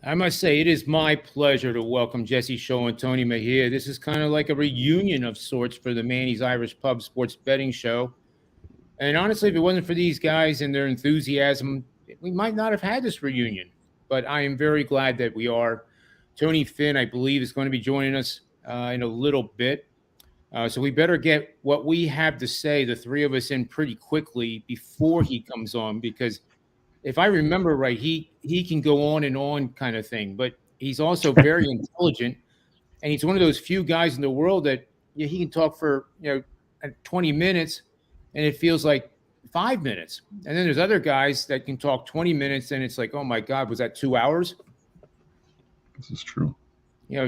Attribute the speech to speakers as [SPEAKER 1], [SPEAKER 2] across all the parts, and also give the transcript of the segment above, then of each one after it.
[SPEAKER 1] I must say, it is my pleasure to welcome Jesse Schule and Tony Mejia. This is kind of like a reunion of sorts for the Manny's Irish Pub Sports Betting Show. And honestly, if it wasn't for these guys and their enthusiasm, we might not have had this reunion. But I am very glad that we are. Tony Finn, I believe, is going to be joining us in a little bit. So we better get what we have to say, the three of us, in pretty quickly before he comes on, because if I remember right, he can go on kind of thing, but he's also very intelligent, and he's one of those few guys in the world that he can talk for 20 minutes, and it feels like 5 minutes. And then there's other guys that can talk 20 minutes, and it's like, oh my God, was that 2 hours?
[SPEAKER 2] This is true.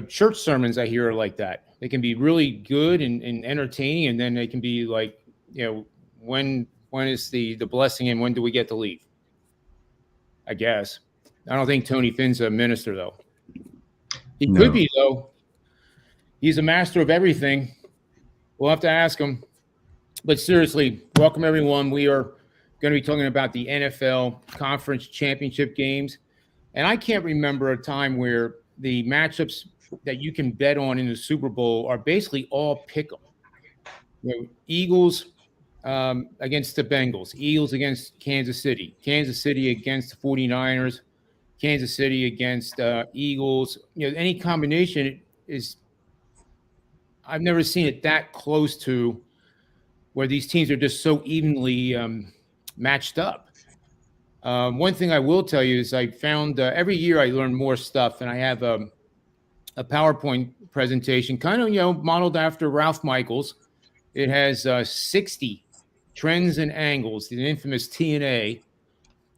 [SPEAKER 1] Church sermons I hear are like that. They can be really good and entertaining, and then they can be like, when is the blessing and when do we get to leave? I guess. I don't think Tony Finn's a minister, though. He could be, though. He's a master of everything. We'll have to ask him. But seriously, welcome, everyone. We are going to be talking about the NFL Conference Championship games. And I can't remember a time where the matchups that you can bet on in the Super Bowl are basically all pick 'em. Eagles against the Bengals, Eagles against Kansas City against the 49ers, Kansas City against Eagles. Any combination is, I've never seen it that close to where these teams are just so evenly matched up. One thing I will tell you is I found every year I learn more stuff, and I have a PowerPoint presentation kind of, modeled after Ralph Michaels. It has 60 trends and angles, the infamous T&A.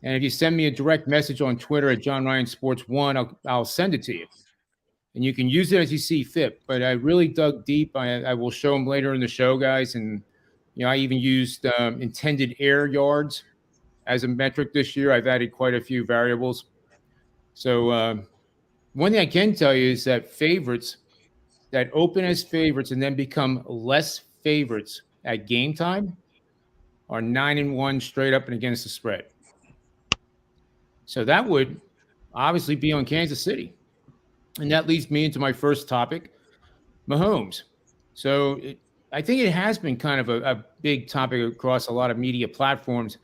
[SPEAKER 1] And if you send me a direct message on Twitter at John Ryan Sports 1, I'll send it to you. And you can use it as you see fit. But I really dug deep. I will show them later in the show, guys. And, I even used intended air yards as a metric this year. I've added quite a few variables. So one thing I can tell you is that favorites that open as favorites and then become less favorites at game time are 9-1 straight up and against the spread. So that would obviously be on Kansas City. And that leads me into my first topic, Mahomes. So I think it has been kind of a big topic across a lot of media platforms.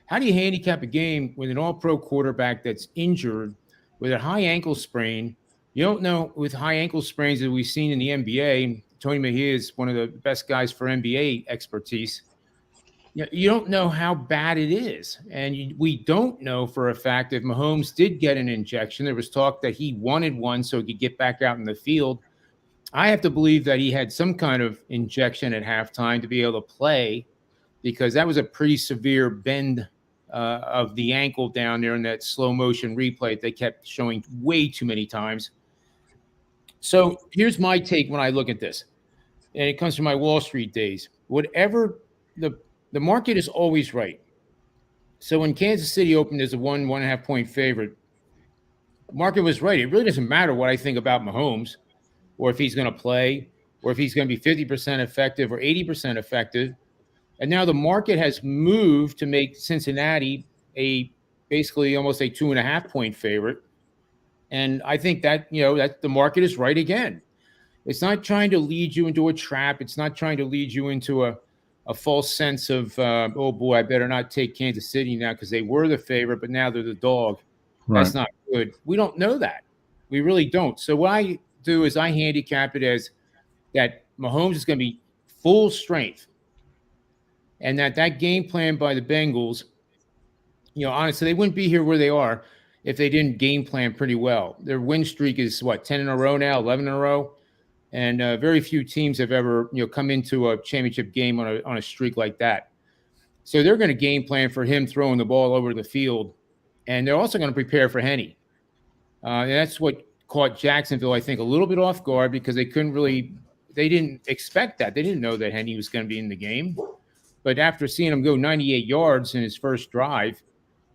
[SPEAKER 1] How do you handicap a game with an all-pro quarterback that's injured with a high ankle sprain? You don't know, with high ankle sprains that we've seen in the NBA, Tony Mejia is one of the best guys for NBA expertise. You don't know how bad it is. And we don't know for a fact if Mahomes did get an injection. There was talk that he wanted one so he could get back out in the field. I have to believe that he had some kind of injection at halftime to be able to play, because that was a pretty severe bend of the ankle down there in that slow motion replay they kept showing way too many times. So here's my take when I look at this, and it comes from my Wall Street days. Whatever the market is always right. So when Kansas City opened as a 1.5 point favorite, the market was right. It really doesn't matter what I think about Mahomes, or if he's going to play, or if he's going to be 50% effective or 80% effective. And now the market has moved to make Cincinnati basically almost a 2.5 point favorite. And I think that, that the market is right again. It's not trying to lead you into a trap. It's not trying to lead you into a false sense of, oh boy, I better not take Kansas City now because they were the favorite, but now they're the dog. Right. That's not good. We don't know that. We really don't. So what I do is I handicap it as that Mahomes is going to be full strength, and that game plan by the Bengals, honestly, they wouldn't be here where they are if they didn't game plan pretty well. Their win streak is 10 in a row now, 11 in a row. And very few teams have ever, come into a championship game on a streak like that. So they're going to game plan for him throwing the ball over the field, and they're also going to prepare for Henny. And that's what caught Jacksonville, I think, a little bit off guard, because they didn't expect that. They didn't know that Henny was going to be in the game. But after seeing him go 98 yards in his first drive,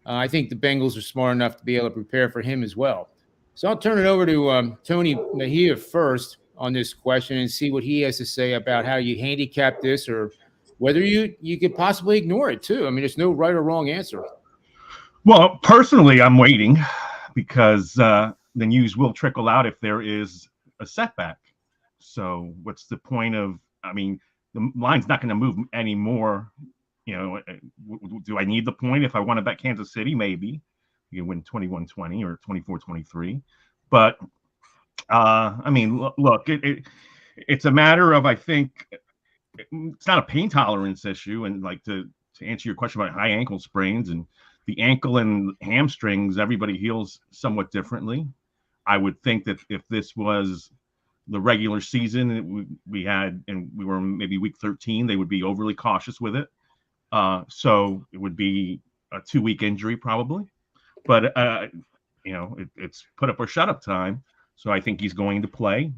[SPEAKER 1] I think the Bengals are smart enough to be able to prepare for him as well. So I'll turn it over to Tony Mejia first on this question and see what he has to say about how you handicap this, or whether you could possibly ignore it too. I mean, there's no right or wrong answer.
[SPEAKER 2] Well, personally, I'm waiting because the
[SPEAKER 3] the news will trickle out if there is a setback. So what's the point of, I mean, the line's not going to move anymore. You know, do I need the point if I want to bet Kansas City? Maybe you can win 21-20 or 24-23. But I mean, look, it's a matter of, I think it's not a pain tolerance issue. And like to answer your question about high ankle sprains, and the ankle and hamstrings, everybody heals somewhat differently. I would think that if this was the regular season we had, and we were maybe week 13, they would be overly cautious with it. So it would be a 2-week injury probably. But, you know, it's put up or shut up time. So I think he's going to play.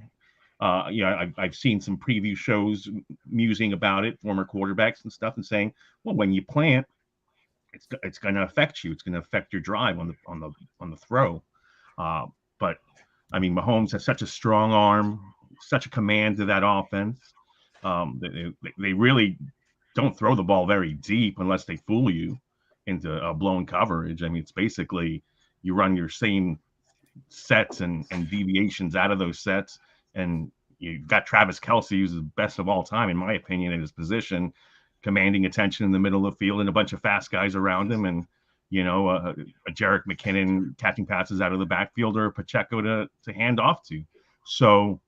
[SPEAKER 3] I've seen some preview shows musing about it, former quarterbacks and stuff, and saying, well, when you plant, it's going to affect you. It's going to affect your drive on the throw. But I mean, Mahomes has such a strong arm, such a command to that offense. They really don't throw the ball very deep unless they fool you into a blown coverage. I mean, it's basically you run your same sets and deviations out of those sets. And you've got Travis Kelce, who's the best of all time, in my opinion, in his position, commanding attention in the middle of the field and a bunch of fast guys around him. And, you know, a Jerick McKinnon catching passes out of the backfield, or a Pacheco to hand off to. So,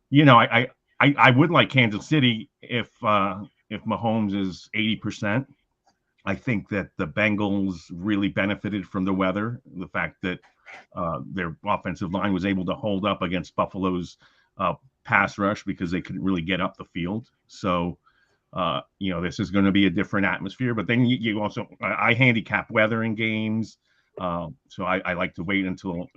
[SPEAKER 3] you know, I would like Kansas City if Mahomes is 80%. I think that the Bengals really benefited from the weather, the fact that their offensive line was able to hold up against Buffalo's pass rush because they couldn't really get up the field. So, you know, this is going to be a different atmosphere. But then you also, I handicap weather in games. So I like to wait until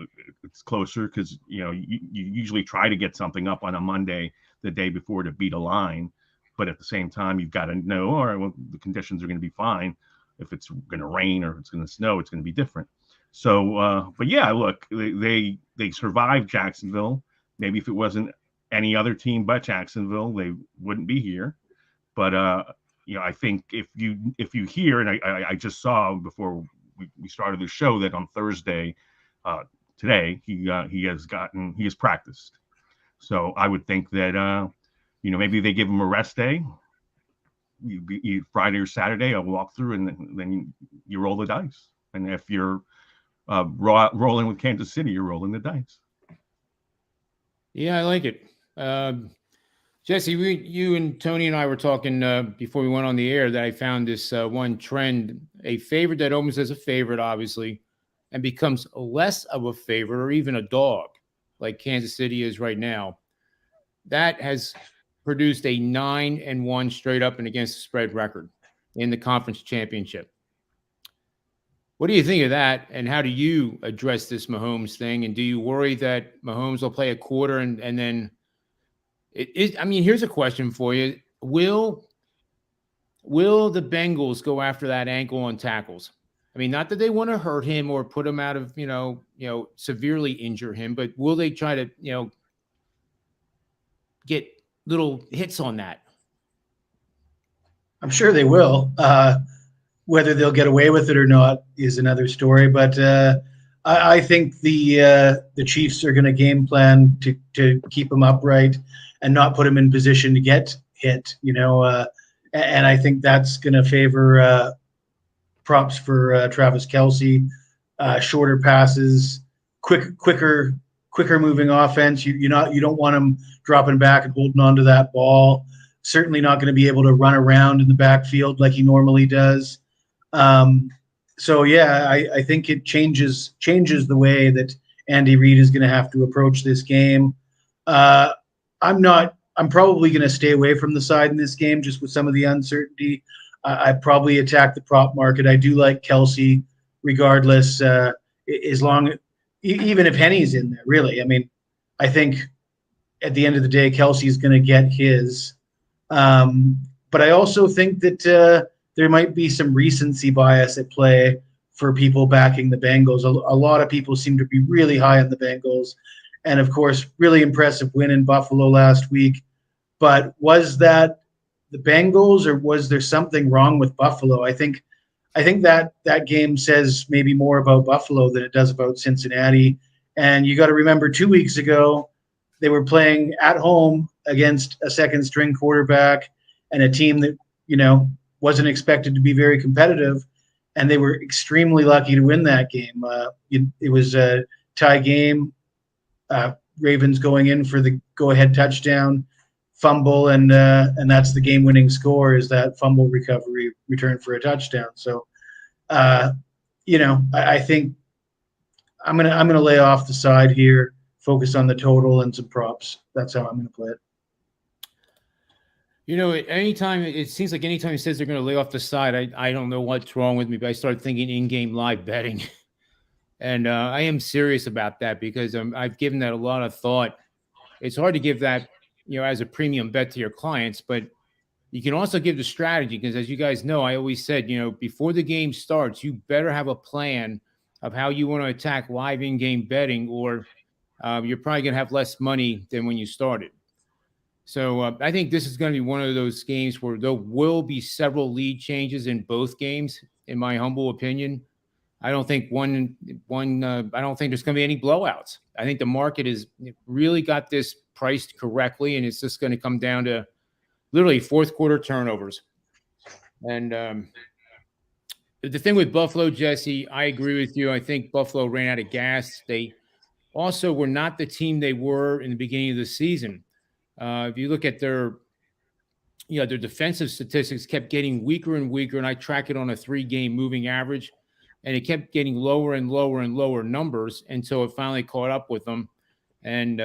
[SPEAKER 3] it's closer because, you know, you usually try to get something up on a Monday, the day before, to beat a line. But at the same time, you've got to know, all right, well, the conditions are going to be fine. If it's going to rain or if it's going to snow, it's going to be different. So, but yeah, look, they survived Jacksonville. Maybe if it wasn't any other team but Jacksonville, they wouldn't be here. But you know, I think if you hear, and I just saw before we started the show that on Thursday, today he has practiced. So I would think that you know, maybe they give him a rest day. You Friday or Saturday, I'll walk through, and then you roll the dice. And if you're rolling with Kansas City, you're rolling the dice.
[SPEAKER 1] Yeah, I like it. Jesse, you and Tony and I were talking before we went on the air that I found this one trend, a favorite that almost is a favorite, obviously, and becomes less of a favorite or even a dog, like Kansas City is right now. That has produced a 9-1 straight up and against the spread record in the conference championship. What do you think of that? And how do you address this Mahomes thing? And do you worry that Mahomes will play a quarter and then I mean, here's a question for you. Will the Bengals go after that ankle on tackles? I mean, not that they want to hurt him or put him out of, you know, severely injure him, but will they try to, you know, get little hits on that?
[SPEAKER 4] I'm sure they will. Whether they'll get away with it or not is another story. But I think the Chiefs are going to game plan to keep him upright and not put him in position to get hit. You know, and I think that's going to favor props for Travis Kelce, shorter passes, quicker moving offense. You don't want him dropping back and holding on to that ball. Certainly not going to be able to run around in the backfield like he normally does. So yeah, I think it changes the way that Andy Reid is going to have to approach this game. I'm probably going to stay away from the side in this game just with some of the uncertainty. I probably attack the prop market. I do like Kelce regardless, as long, even if Henny's in there, really. I mean, I think at the end of the day, Kelce's going to get his. But I also think that there might be some recency bias at play for people backing the Bengals. A lot of people seem to be really high on the Bengals. And, of course, really impressive win in Buffalo last week. But was that the Bengals, or was there something wrong with Buffalo? I think that game says maybe more about Buffalo than it does about Cincinnati. And you got to remember 2 weeks ago, they were playing at home against a second string quarterback and a team that, wasn't expected to be very competitive. And they were extremely lucky to win that game. It was a tie game. Ravens going in for the go-ahead touchdown, fumble, and that's the game-winning score. Is that fumble recovery return for a touchdown? So, I think I'm gonna lay off the side here, focus on the total and some props. That's how I'm gonna play it.
[SPEAKER 1] It seems like anytime he says they're going to lay off the side, I don't know what's wrong with me, but I started thinking in-game live betting. And I am serious about that because I've given that a lot of thought. It's hard to give that, as a premium bet to your clients, but you can also give the strategy because, as you guys know, I always said, before the game starts, you better have a plan of how you want to attack live in-game betting, or you're probably going to have less money than when you started. So I think this is going to be one of those games where there will be several lead changes in both games, in my humble opinion. I don't think I don't think there's going to be any blowouts. I think the market has really got this priced correctly, and it's just going to come down to literally fourth quarter turnovers. And the thing with Buffalo, Jesse, I agree with you. I think Buffalo ran out of gas. They also were not the team they were in the beginning of the season. If you look at their defensive statistics kept getting weaker and weaker, and I track it on a 3-game moving average, and it kept getting lower and lower and lower numbers until it finally caught up with them. And,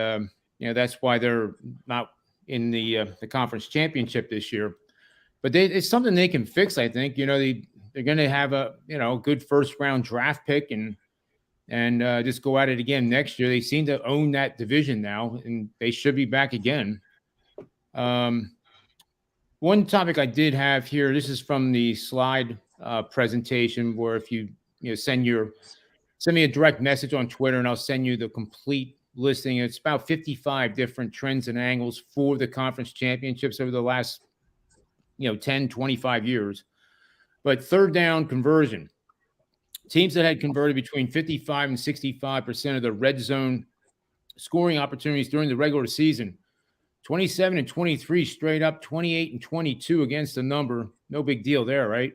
[SPEAKER 1] that's why they're not in the conference championship this year. But it's something they can fix, I think. They're going to have a good first-round draft pick and just go at it again next year. They seem to own that division now, and they should be back again. One topic I did have here, this is from the slide presentation, where if you send me a direct message on Twitter, and I'll send you the complete listing. It's about 55 different trends and angles for the conference championships over the last 10, 25 years. But third down conversion. Teams that had converted between 55 and 65% of the red zone scoring opportunities during the regular season. 27 and 23 straight up, 28 and 22 against the number. No big deal there, right?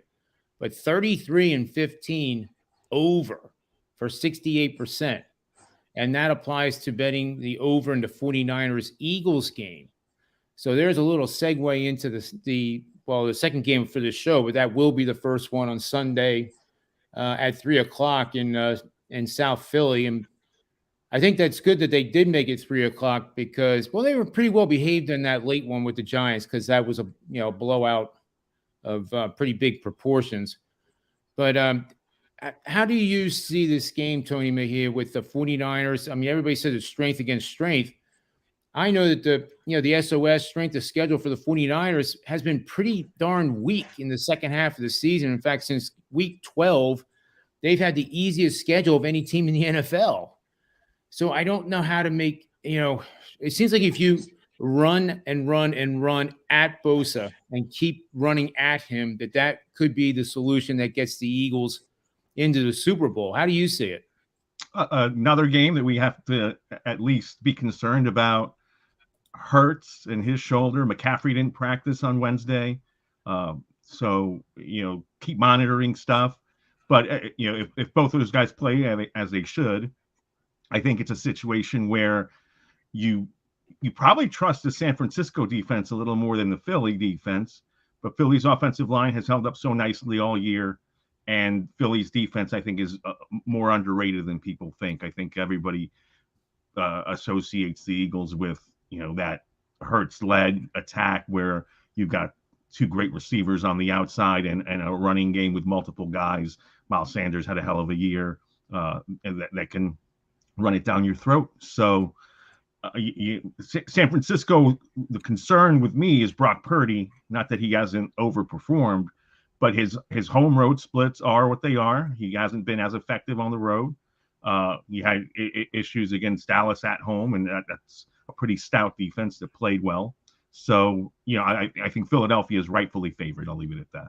[SPEAKER 1] But 33 and 15 over for 68%. And that applies to betting the over in the 49ers Eagles game. So there's a little segue into the second game for the show, but that will be the first one on Sunday at 3:00 in South Philly. And I think that's good that they did make it 3:00 because, they were pretty well behaved in that late one with the Giants, because that was a blowout of pretty big proportions. But how do you see this game, Tony Mejia, with the 49ers? I mean, everybody says it's strength against strength. I know that the SOS strength of schedule for the 49ers has been pretty darn weak in the second half of the season. In fact, since week 12, they've had the easiest schedule of any team in the NFL. So I don't know how to make, it seems like if you run and run and run at Bosa and keep running at him, that could be the solution that gets the Eagles into the Super Bowl. How do you see it?
[SPEAKER 3] Another game that we have to at least be concerned about. Hurts and his shoulder. McCaffrey didn't practice on Wednesday. So, keep monitoring stuff. But, if both of those guys play as they should, I think it's a situation where you probably trust the San Francisco defense a little more than the Philly defense. But Philly's offensive line has held up so nicely all year. And Philly's defense, I think, is more underrated than people think. I think everybody associates the Eagles with, that Hurts-led attack where you've got two great receivers on the outside and a running game with multiple guys. Miles Sanders had a hell of a year and that can run it down your throat. So San Francisco, the concern with me is Brock Purdy, not that he hasn't overperformed, but his home road splits are what they are. He hasn't been as effective on the road. He had issues against Dallas at home, and that's a pretty stout defense that played well. So, I think Philadelphia is rightfully favored. I'll leave it at that.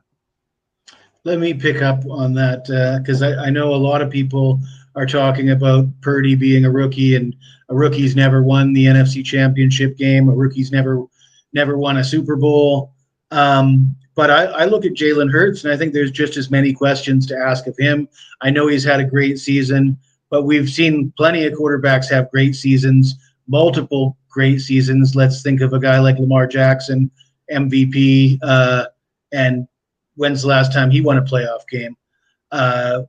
[SPEAKER 4] Let me pick up on that because I know a lot of people are talking about Purdy being a rookie, and a rookie's never won the NFC Championship game. A rookie's never won a Super Bowl. But I look at Jalen Hurts, and I think there's just as many questions to ask of him. I know he's had a great season, but we've seen plenty of quarterbacks have great seasons, multiple great seasons. Let's think of a guy like Lamar Jackson, MVP, and when's the last time he won a playoff game?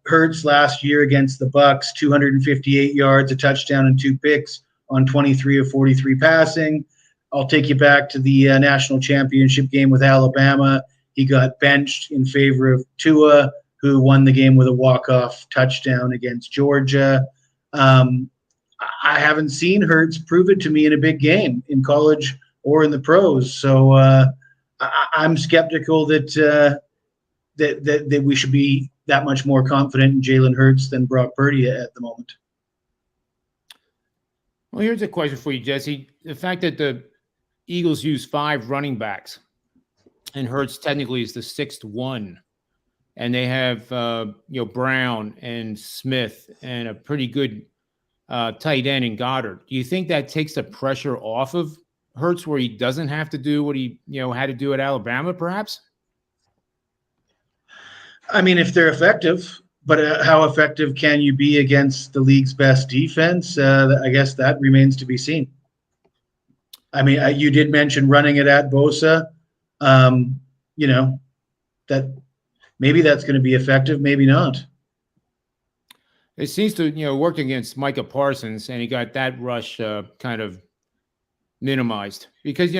[SPEAKER 4] Hurts last year against the Bucks, 258 yards, a touchdown, and 2 picks on 23 of 43 passing. I'll take you back to the national championship game with Alabama. He got benched in favor of Tua, who won the game with a walk-off touchdown against Georgia. I haven't seen Hurts prove it to me in a big game in college or in the pros. So I'm skeptical that we should be that much more confident in Jalen Hurts than Brock Purdy at the moment.
[SPEAKER 1] Well, here's a question for you, Jesse. The fact that the Eagles use 5 running backs and Hurts technically is the 6th one, and they have Brown and Smith and a pretty good tight end in Goddard. Do you think that takes the pressure off of Hurts where he doesn't have to do what he had to do at Alabama, perhaps?
[SPEAKER 4] I mean, if they're effective, but how effective can you be against the league's best defense? I guess that remains to be seen. I mean, you did mention running it at Bosa. That maybe that's going to be effective, maybe not.
[SPEAKER 1] It seems to work against Micah Parsons, and he got that rush kind of minimized because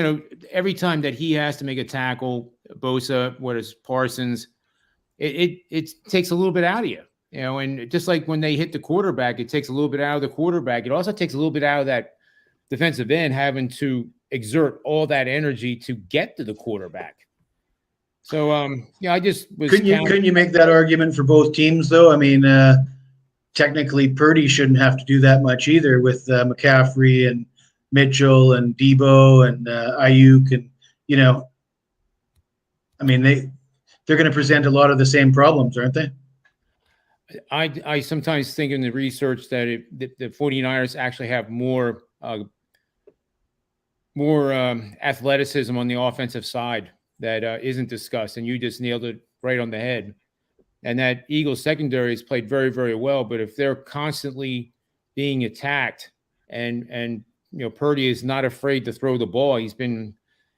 [SPEAKER 1] every time that he has to make a tackle, Bosa, what is Parsons, it takes a little bit out of you, and just like when they hit the quarterback, it takes a little bit out of the quarterback. It also takes a little bit out of that defensive end having to exert all that energy to get to the quarterback. So, I just was.
[SPEAKER 4] Couldn't you make that argument for both teams, though? I mean, technically, Purdy shouldn't have to do that much either with McCaffrey and Mitchell and Debo and Ayuk, and I mean they're going to present a lot of the same problems, aren't they?
[SPEAKER 1] I sometimes think in the research that the 49ers actually have more athleticism on the offensive side that isn't discussed, and you just nailed it right on the head. And that Eagles secondary has played very, very well, but if they're constantly being attacked and Purdy is not afraid to throw the ball, he's been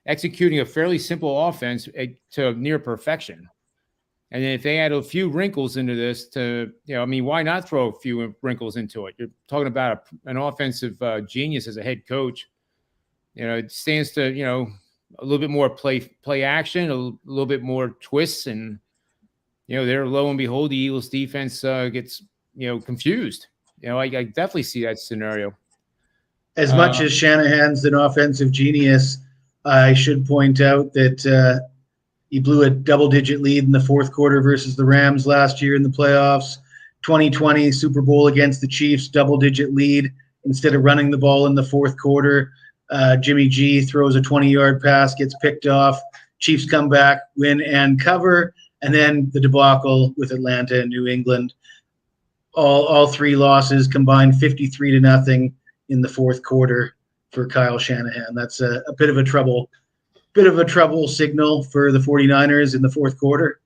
[SPEAKER 1] executing a fairly simple offense to near perfection. And if they add a few wrinkles into this why not throw a few wrinkles into it? You're talking about an offensive genius as a head coach. It stands to, a little bit more play action, a little bit more twists, and, there, lo and behold, the Eagles defense gets, confused. I definitely see that scenario.
[SPEAKER 4] As much as Shanahan's an offensive genius, I should point out that he blew a double-digit lead in the fourth quarter versus the Rams last year in the playoffs. 2020 Super Bowl against the Chiefs, double-digit lead. Instead of running the ball in the fourth quarter, Jimmy G throws a 20-yard pass, gets picked off. Chiefs come back, win and cover, and then the debacle with Atlanta and New England. All 3 losses combined 53-0 in the fourth quarter for Kyle Shanahan. That's a bit of a trouble signal for the 49ers in the fourth quarter.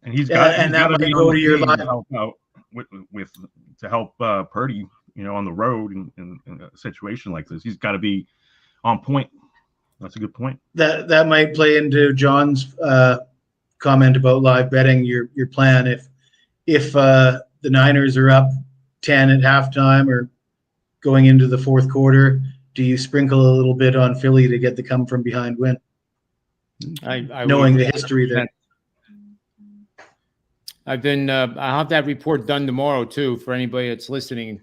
[SPEAKER 3] And he's got
[SPEAKER 4] that might go to your live
[SPEAKER 3] to help Purdy, on the road in a situation like this. He's got to be on point. That's a good point.
[SPEAKER 4] That might play into John's comment about live betting. Your plan if the Niners are up 10 at halftime or going into the fourth quarter, do you sprinkle a little bit on Philly to get the come from behind win? Knowing the history there.
[SPEAKER 1] I'll have that report done tomorrow too for anybody that's listening.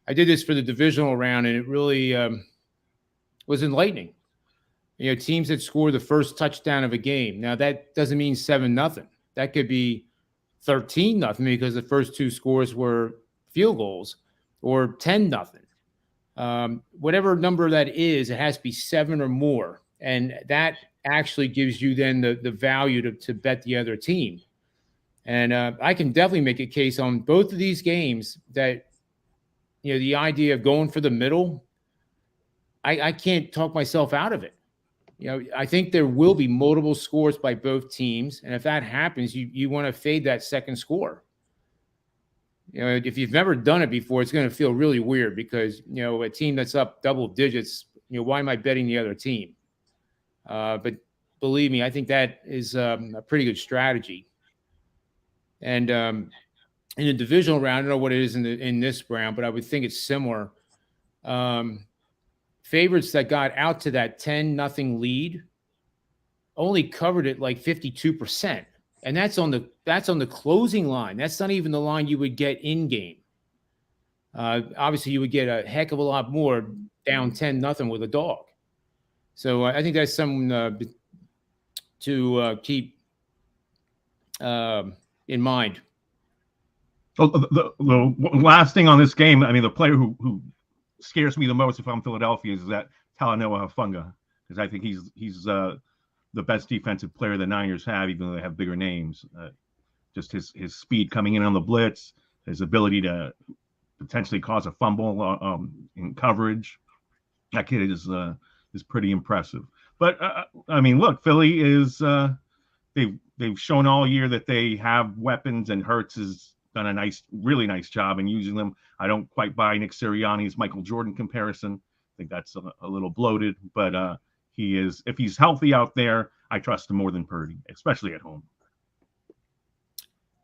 [SPEAKER 1] I did this for the divisional round, and it really was enlightening. Teams that score the first touchdown of a game. Now that doesn't mean 7-0. That could be 13-0 because the first 2 scores were field goals, or 10-0. Whatever number that is, it has to be 7 or more. And that actually gives you then the value to bet the other team. And I can definitely make a case on both of these games that, the idea of going for the middle, I can't talk myself out of it. I think there will be multiple scores by both teams. And if that happens, you want to fade that second score. If you've never done it before, it's going to feel really weird because, a team that's up double digits, why am I betting the other team? But believe me, I think that is a pretty good strategy. And in the divisional round, I don't know what it is in this round, but I would think it's similar. Favorites that got out to that 10-0 lead only covered it like 52%. And that's on the closing line. That's not even the line you would get in game. Obviously, you would get a heck of a lot more down 10-0 with a dog. So I think that's something to keep in mind.
[SPEAKER 3] So the last thing on this game, I mean, the player who scares me the most if I'm Philadelphia is that Talanoa Hufanga, because I think he's the best defensive player the Niners have, even though they have bigger names. Just his speed coming in on the blitz, his ability to potentially cause a fumble in coverage. That kid is pretty impressive. But I mean, look, Philly is they've shown all year that they have weapons, and Hurts has done a really nice job in using them. I don't quite buy Nick Sirianni's Michael Jordan comparison. I think that's a little bloated, but he is, if he's healthy out there, I trust him more than Purdy, especially at home.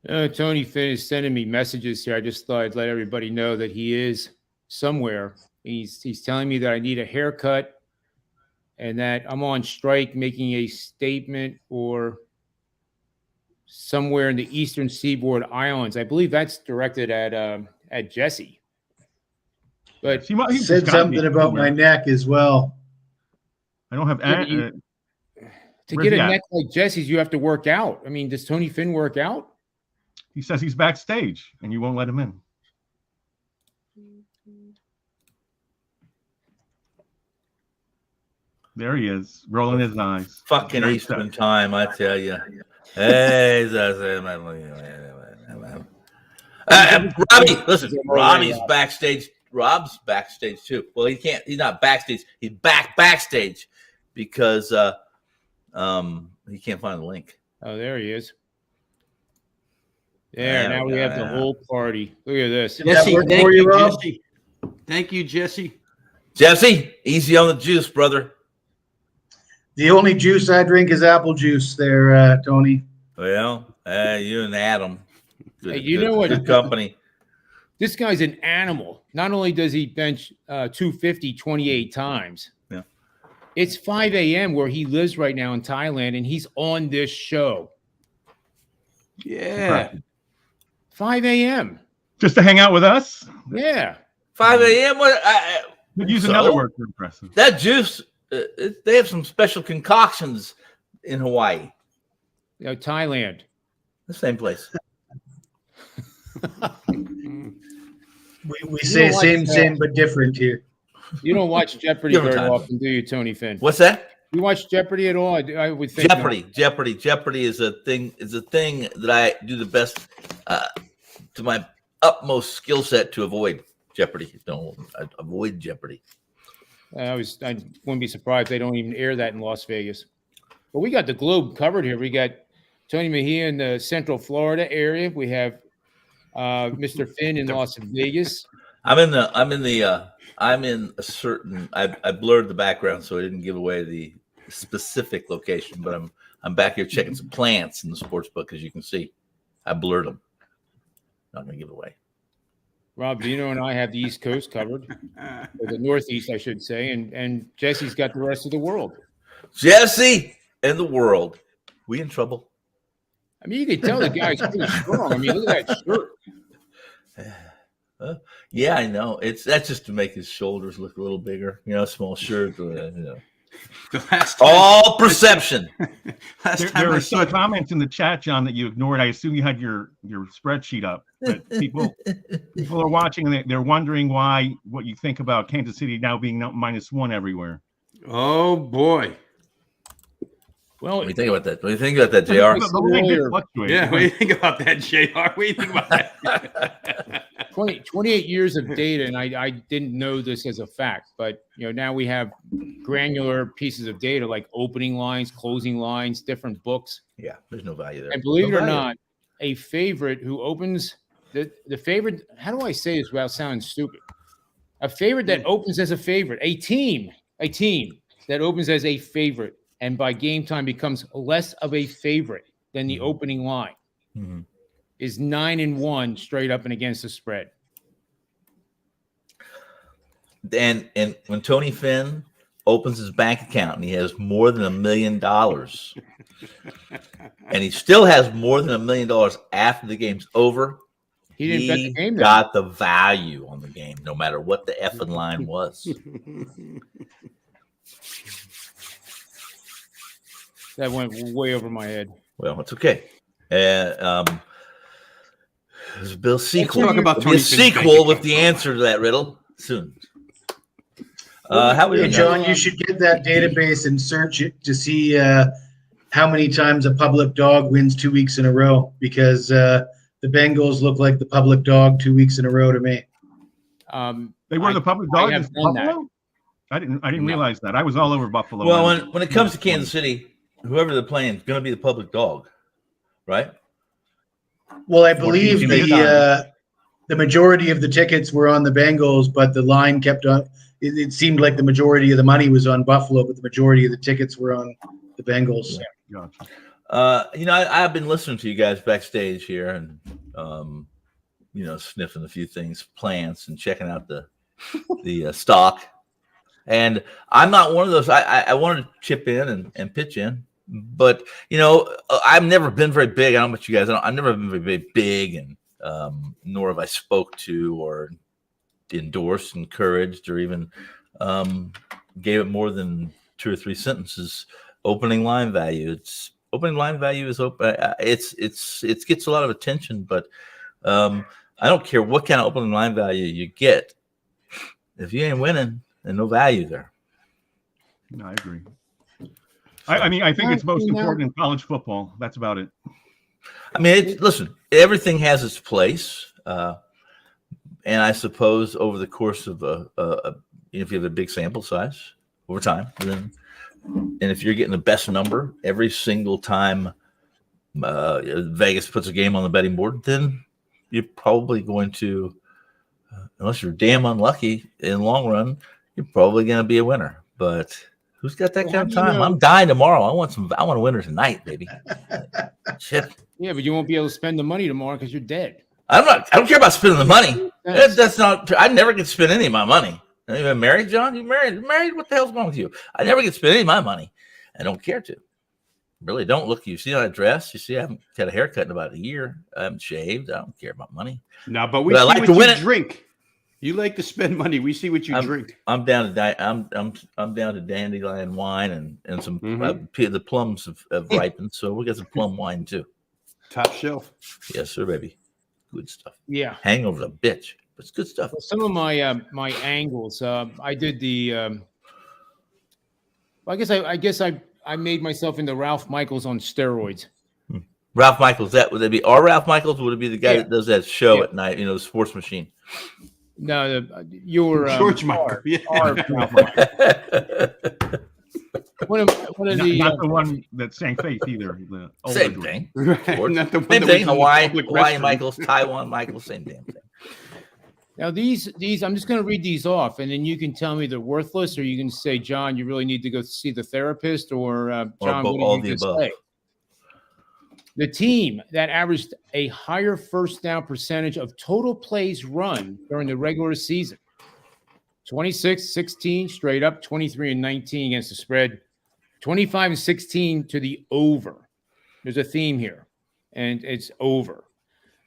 [SPEAKER 1] Tony Finn is sending me messages here. I just thought I'd let everybody know that he is somewhere. He's telling me that I need a haircut and that I'm on strike making a statement or somewhere in the Eastern Seaboard Islands. I believe that's directed at Jesse. But
[SPEAKER 4] he said something about my neck as well.
[SPEAKER 3] I don't have
[SPEAKER 1] to get a neck like Jesse's, you have to work out. I mean, does Tony Finn work out?
[SPEAKER 3] He says he's backstage and you won't let him in. There he is, rolling his eyes.
[SPEAKER 5] Fucking Eastern time, I tell you. Hey, Robbie, listen, Robbie's backstage. Rob's backstage too. Well, he's not backstage. He's backstage because he can't find the link.
[SPEAKER 1] Oh, there he is. There, now we have the whole party. Look at this.
[SPEAKER 6] Jesse, thank you, Jesse. Thank you, Jesse.
[SPEAKER 5] Jesse, easy on the juice, brother.
[SPEAKER 4] The only juice I drink is apple juice there, Tony.
[SPEAKER 5] Well, you and Adam. Good,
[SPEAKER 1] hey, you know what?
[SPEAKER 5] Good company.
[SPEAKER 1] This guy's an animal. Not only does he bench 250 28 times,
[SPEAKER 5] yeah.
[SPEAKER 1] It's 5 a.m. where he lives right now in Thailand, and he's on this show.
[SPEAKER 6] Yeah.
[SPEAKER 3] Right.
[SPEAKER 1] 5 a.m.
[SPEAKER 3] Just to hang out with us?
[SPEAKER 1] Yeah.
[SPEAKER 5] 5 a.m.
[SPEAKER 3] Use another word for impressive.
[SPEAKER 5] That juice, they have some special concoctions in Hawaii.
[SPEAKER 1] Thailand.
[SPEAKER 5] The same place.
[SPEAKER 4] We say same, but different here.
[SPEAKER 1] You don't watch Jeopardy very often, do you, Tony Finn?
[SPEAKER 5] What's that?
[SPEAKER 1] You watch Jeopardy at all? I would think
[SPEAKER 5] Jeopardy is a thing. Is a thing that I do the best to my utmost skill set to avoid Jeopardy. Don't avoid Jeopardy.
[SPEAKER 1] I wouldn't be surprised if they don't even air that in Las Vegas. But we got the globe covered here. We got Tony Mejia in the Central Florida area. We have Mr. Finn in Las Vegas.
[SPEAKER 5] I'm in a certain. I blurred the background so I didn't give away the specific location, but I'm back here checking some plants in the sports book, as you can see. I blurred them. Not gonna give it away.
[SPEAKER 1] Rob Vino and I have the East Coast covered, or the Northeast, I should say, and Jesse's got the rest of the world.
[SPEAKER 5] Jesse and the world. We in trouble.
[SPEAKER 1] I mean, you can tell the guy's pretty strong. I mean, look at that shirt.
[SPEAKER 5] Yeah, I know. That's just to make his shoulders look a little bigger. Small shirt. All perception.
[SPEAKER 3] There are some comments in the chat, John, that you ignored. I assume you had your spreadsheet up, but people are watching and they're wondering what you think about Kansas City now being -1 everywhere.
[SPEAKER 6] Oh boy.
[SPEAKER 1] Well,
[SPEAKER 5] What do you think about that? What do you think about that, JR?
[SPEAKER 3] The line did fluctuate.
[SPEAKER 6] Yeah, what do you think about that, JR? What do you think about that?
[SPEAKER 1] 28 years of data, and I didn't know this as a fact, but now we have granular pieces of data like opening lines, closing lines, different books.
[SPEAKER 5] Yeah, there's no value there.
[SPEAKER 1] And believe
[SPEAKER 5] No
[SPEAKER 1] it or
[SPEAKER 5] value.
[SPEAKER 1] not, a favorite who opens the favorite. How do I say this without sounding stupid? A favorite that opens as a favorite, a team that opens as a favorite, and by game time becomes less of a favorite than the opening line, is 9-1 straight up and against the spread.
[SPEAKER 5] And when Tony Finn opens his bank account and he has more than $1 million, and he still has more than $1 million after the game's over,
[SPEAKER 1] He didn't bet the game. Then.
[SPEAKER 5] got the value on the game, no matter what the effing line was.
[SPEAKER 1] That went way over my head.
[SPEAKER 5] Well, it's okay. There's a Bill sequel.
[SPEAKER 6] talk about
[SPEAKER 5] There'll be a
[SPEAKER 6] Tony Finn's bank
[SPEAKER 5] sequel with
[SPEAKER 6] account.
[SPEAKER 5] the answer to that riddle soon. How
[SPEAKER 4] Hey,
[SPEAKER 5] we
[SPEAKER 4] John, you should get that database and search it to see how many times a public dog wins 2 weeks in a row, because the Bengals look like the public dog 2 weeks in a row to me.
[SPEAKER 3] They were the public
[SPEAKER 1] I
[SPEAKER 3] dog
[SPEAKER 1] have
[SPEAKER 3] in
[SPEAKER 1] done that.
[SPEAKER 3] Buffalo? I didn't realize that. I was all over Buffalo.
[SPEAKER 5] Well, when it comes to Kansas City, whoever they're playing is going to be the public dog, right?
[SPEAKER 4] Well, I believe
[SPEAKER 5] Jimmy
[SPEAKER 4] the majority of the tickets were on the Bengals, but the line kept on. It seemed like the majority of the money was on Buffalo, but the majority of the tickets were on the Bengals.
[SPEAKER 3] Gotcha.
[SPEAKER 5] I've been listening to you guys backstage here and, sniffing a few things, plants, and checking out the stock. And I'm not one of those. I wanted to chip in and pitch in, but I've never been very big. I don't know about you guys. I've never been very big, and nor have I spoke to or endorsed, encouraged, or even gave it more than 2 or 3 sentences. Opening line value. Opening line value is open. It gets a lot of attention, but I don't care what kind of opening line value you get. If you ain't winning, there's no value there.
[SPEAKER 3] No, I agree. I think it's most important in college football. That's about it.
[SPEAKER 5] I mean, listen, everything has its place. And I suppose over the course of if you have a big sample size over time, and if you're getting the best number every single time Vegas puts a game on the betting board, then you're probably going to, unless you're damn unlucky in the long run, you're probably going to be a winner. But who's got that kind of time? I'm dying tomorrow. I want a winner tonight, baby. Shit.
[SPEAKER 1] Yeah, but you won't be able to spend the money tomorrow because you're dead.
[SPEAKER 5] I don't care about spending the money. That's not. I never get to spend any of my money. You been married, John? You married? You're married? What the hell's wrong with you? I never get to spend any of my money. I don't care to. Really don't look. You see how I dress? You see I haven't had a haircut in about a year. I haven't shaved. I don't care about money.
[SPEAKER 6] No, but we
[SPEAKER 5] But I
[SPEAKER 6] see
[SPEAKER 5] like
[SPEAKER 6] what
[SPEAKER 5] to
[SPEAKER 6] you
[SPEAKER 5] win it.
[SPEAKER 6] drink. You like to spend money. We see what you drink.
[SPEAKER 5] I'm down to I'm down to dandelion wine and some the plums have ripened, so we got some plum wine too.
[SPEAKER 6] Top shelf.
[SPEAKER 5] Yes, sir, baby. Good stuff.
[SPEAKER 1] Yeah.
[SPEAKER 5] Hangover the bitch, but it's good stuff.
[SPEAKER 1] Well, some of my my angles. I did the. I guess I made myself into Ralph Michaels on steroids.
[SPEAKER 5] Ralph Michaels. Would it be our Ralph Michaels? Or would it be the guy that does that show at night? The sports machine.
[SPEAKER 1] No, your
[SPEAKER 6] George Michael. Yeah.
[SPEAKER 1] One of the
[SPEAKER 3] Not the one that sang Faith either. The older
[SPEAKER 5] Same
[SPEAKER 3] George.
[SPEAKER 5] thing.
[SPEAKER 6] Right. Not the one
[SPEAKER 5] Same
[SPEAKER 6] that
[SPEAKER 5] thing.
[SPEAKER 6] was in the
[SPEAKER 5] Hawaii
[SPEAKER 6] public restroom.
[SPEAKER 5] Michaels, Taiwan Michaels, same damn thing.
[SPEAKER 1] Now these I'm just going to read these off, and then you can tell me they're worthless, or you can say, John, you really need to go see the therapist, or John, what
[SPEAKER 5] all
[SPEAKER 1] did
[SPEAKER 5] the
[SPEAKER 1] you just
[SPEAKER 5] above.
[SPEAKER 1] say? The team that averaged a higher first down percentage of total plays run during the regular season. 26-16 straight up, 23-19 against the spread, 25-16 to the over. There's a theme here, and it's over.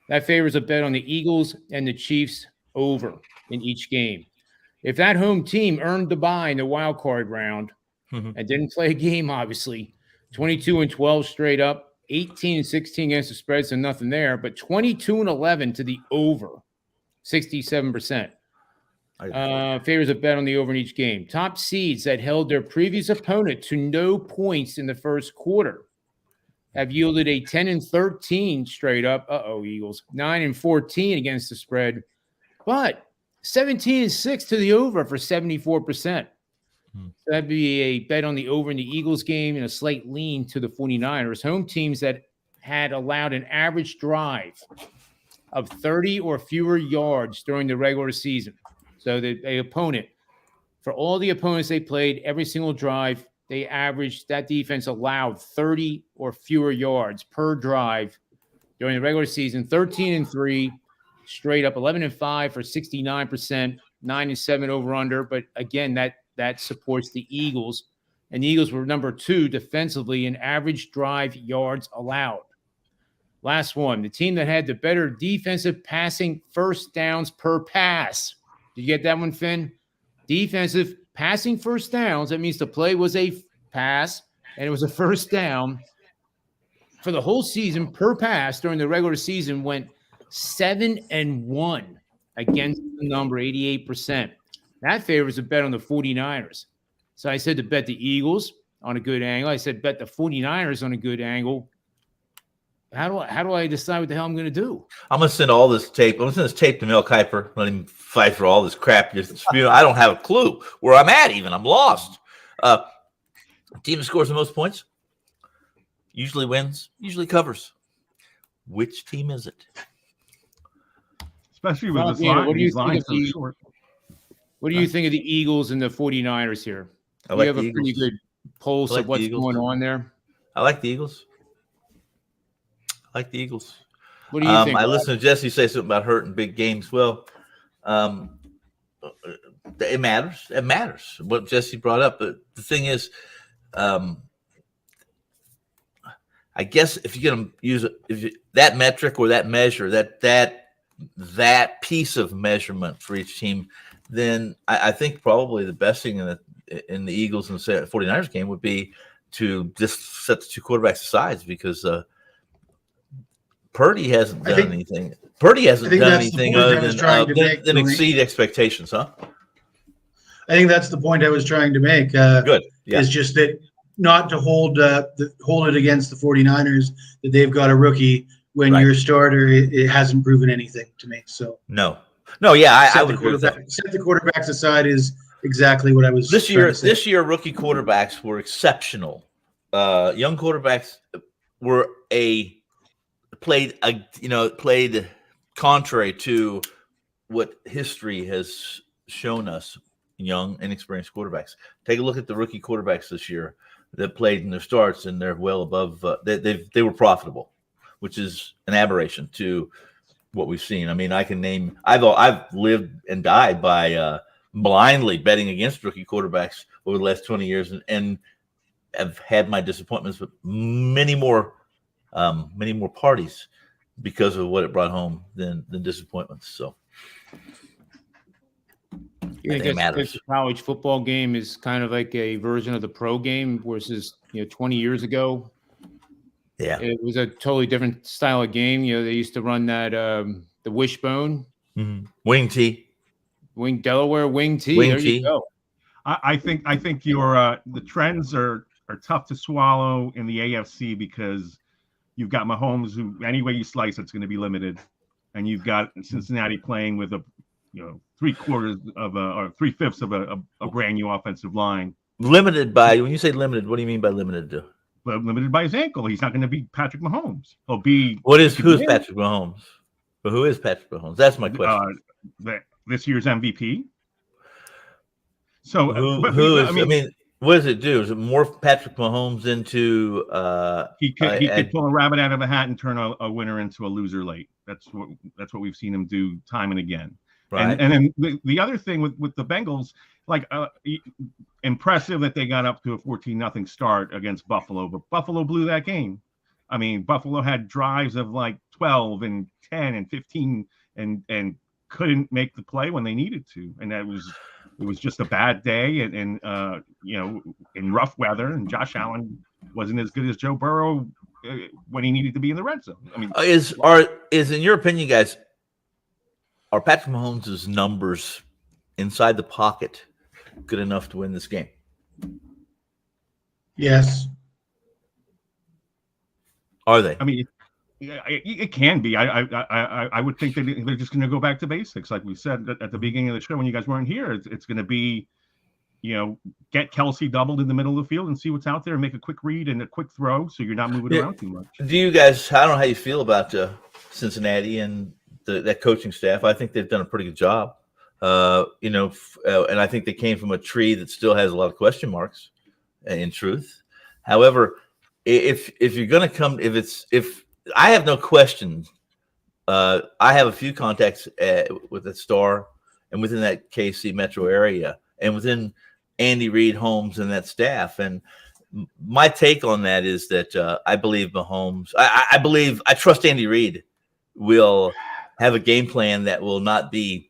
[SPEAKER 1] That favors a bet on the Eagles and the Chiefs over in each game. If that home team earned the bye in the wild card round and didn't play a game, obviously, 22-12 straight up, 18-16 against the spread, so nothing there, but 22-11 to the over, 67%. Favors a bet on the over in each game. Top seeds that held their previous opponent to no points in the first quarter have yielded a 10-13 straight up. Eagles 9-14 against the spread, but 17-6 to the over for 74%. So that'd be a bet on the over in the Eagles game and a slight lean to the 49ers. Home teams that had allowed an average drive of 30 or fewer yards during the regular season. So the opponent, for all the opponents they played, every single drive, they averaged, that defense allowed 30 or fewer yards per drive during the regular season. 13-3, straight up 11-5 for 69%, 9-7 over under. But again, that supports the Eagles. And the Eagles were number 2 defensively in average drive yards allowed. Last one, the team that had the better defensive passing first downs per pass. Did you get that one, Finn? Defensive passing first downs. That means the play was a pass and it was a first down. For the whole season per pass during the regular season went 7-1 against the number, 88%. That favors a bet on the 49ers. So I said to bet the Eagles on a good angle. I said bet the 49ers on a good angle. How do I decide what the hell I'm going to do?
[SPEAKER 5] I'm going to send all this tape. I'm going to send this tape to Mel Kiper. Let him fight for all this crap. I don't have a clue where I'm at even. I'm lost. Team that scores the most points usually wins, usually covers. Which team is it?
[SPEAKER 3] Especially with this
[SPEAKER 1] What
[SPEAKER 3] line,
[SPEAKER 1] do you
[SPEAKER 3] these
[SPEAKER 1] think
[SPEAKER 3] lines
[SPEAKER 1] of
[SPEAKER 3] so
[SPEAKER 1] the-
[SPEAKER 3] short.
[SPEAKER 1] What do you think of the Eagles and the 49ers here?
[SPEAKER 5] I
[SPEAKER 1] You
[SPEAKER 5] like
[SPEAKER 1] have
[SPEAKER 5] the
[SPEAKER 1] a pretty
[SPEAKER 5] Eagles.
[SPEAKER 1] good pulse
[SPEAKER 5] I like
[SPEAKER 1] of what's
[SPEAKER 5] the Eagles.
[SPEAKER 1] going on there.
[SPEAKER 5] I like the Eagles. What do you think?
[SPEAKER 1] Rob?
[SPEAKER 5] I listened to Jesse say something about hurting big games. Well, it matters. It matters what Jesse brought up. But the thing is, I guess if you're going to use that metric or that measure, that piece of measurement for each team, then I think probably the best thing in the Eagles and the 49ers game would be to just set the two quarterbacks aside because Purdy hasn't done anything. Purdy hasn't done anything other than exceed expectations, huh?
[SPEAKER 4] I think that's the point I was trying to make.
[SPEAKER 5] Good. Yeah.
[SPEAKER 4] Is just that not to hold it against the 49ers that they've got a rookie when your starter it hasn't proven anything to me. So
[SPEAKER 5] no, yeah, I would agree with that.
[SPEAKER 4] Set the quarterbacks aside is exactly what I was.
[SPEAKER 5] This year, rookie quarterbacks were exceptional. Young quarterbacks were played contrary to what history has shown us. Young, inexperienced quarterbacks. Take a look at the rookie quarterbacks this year that played in their starts, and they're well above. They were profitable, which is an aberration to what we've seen. I mean, I can name. I've lived and died by blindly betting against rookie quarterbacks over the last 20 years, and have had my disappointments, but many more parties because of what it brought home than disappointments. So.
[SPEAKER 1] You think the college football game is kind of like a version of the pro game versus 20 years ago?
[SPEAKER 5] Yeah,
[SPEAKER 1] it was a totally different style of game. They used to run that the wishbone,
[SPEAKER 5] wing tee,
[SPEAKER 1] Delaware wing tee.
[SPEAKER 5] Wing
[SPEAKER 1] there
[SPEAKER 5] tee.
[SPEAKER 1] You go.
[SPEAKER 3] I think your the trends are tough to swallow in the AFC because you've got Mahomes, who any way you slice it's going to be limited, and you've got Cincinnati playing with a 3/4 of or 3/5 of a brand new offensive line.
[SPEAKER 5] Limited by, when you say limited, what do you mean by limited?
[SPEAKER 3] But limited by his ankle. He's not going to be Patrick Mahomes. He'll be.
[SPEAKER 5] Who is Patrick Mahomes? But who is Patrick Mahomes? That's my question.
[SPEAKER 3] This year's MVP. So
[SPEAKER 5] who is? I mean, what does it do? Is it morph Patrick Mahomes into?
[SPEAKER 3] He could pull a rabbit out of a hat and turn a winner into a loser late. That's what we've seen him do time and again. Right. And then the other thing with the Bengals, like impressive that they got up to a 14-0 start against Buffalo, but Buffalo blew that game. I mean, Buffalo had drives of like 12 and 10 and 15 and couldn't make the play when they needed to. And it was just a bad day and in rough weather, and Josh Allen wasn't as good as Joe Burrow when he needed to be in the red zone. I mean, is in your opinion, guys, are Patrick Mahomes' numbers
[SPEAKER 5] inside the pocket good enough to win this game?
[SPEAKER 4] Yes.
[SPEAKER 5] Are they?
[SPEAKER 3] I mean, it can be. I would think that they're just going to go back to basics, like we said at the beginning of the show when you guys weren't here. It's going to be, get Kelsey doubled in the middle of the field and see what's out there and make a quick read and a quick throw, so you're not moving around too much.
[SPEAKER 5] Do you guys? I don't know how you feel about Cincinnati and that coaching staff. I think they've done a pretty good job. And I think they came from a tree that still has a lot of question marks. In truth, however, if you're going to come, if I have no question, I have a few contacts with the Star and within that KC metro area and within Andy Reid, Holmes, and that staff. And my take on that is that I believe Mahomes. I trust Andy Reid will have a game plan that will not be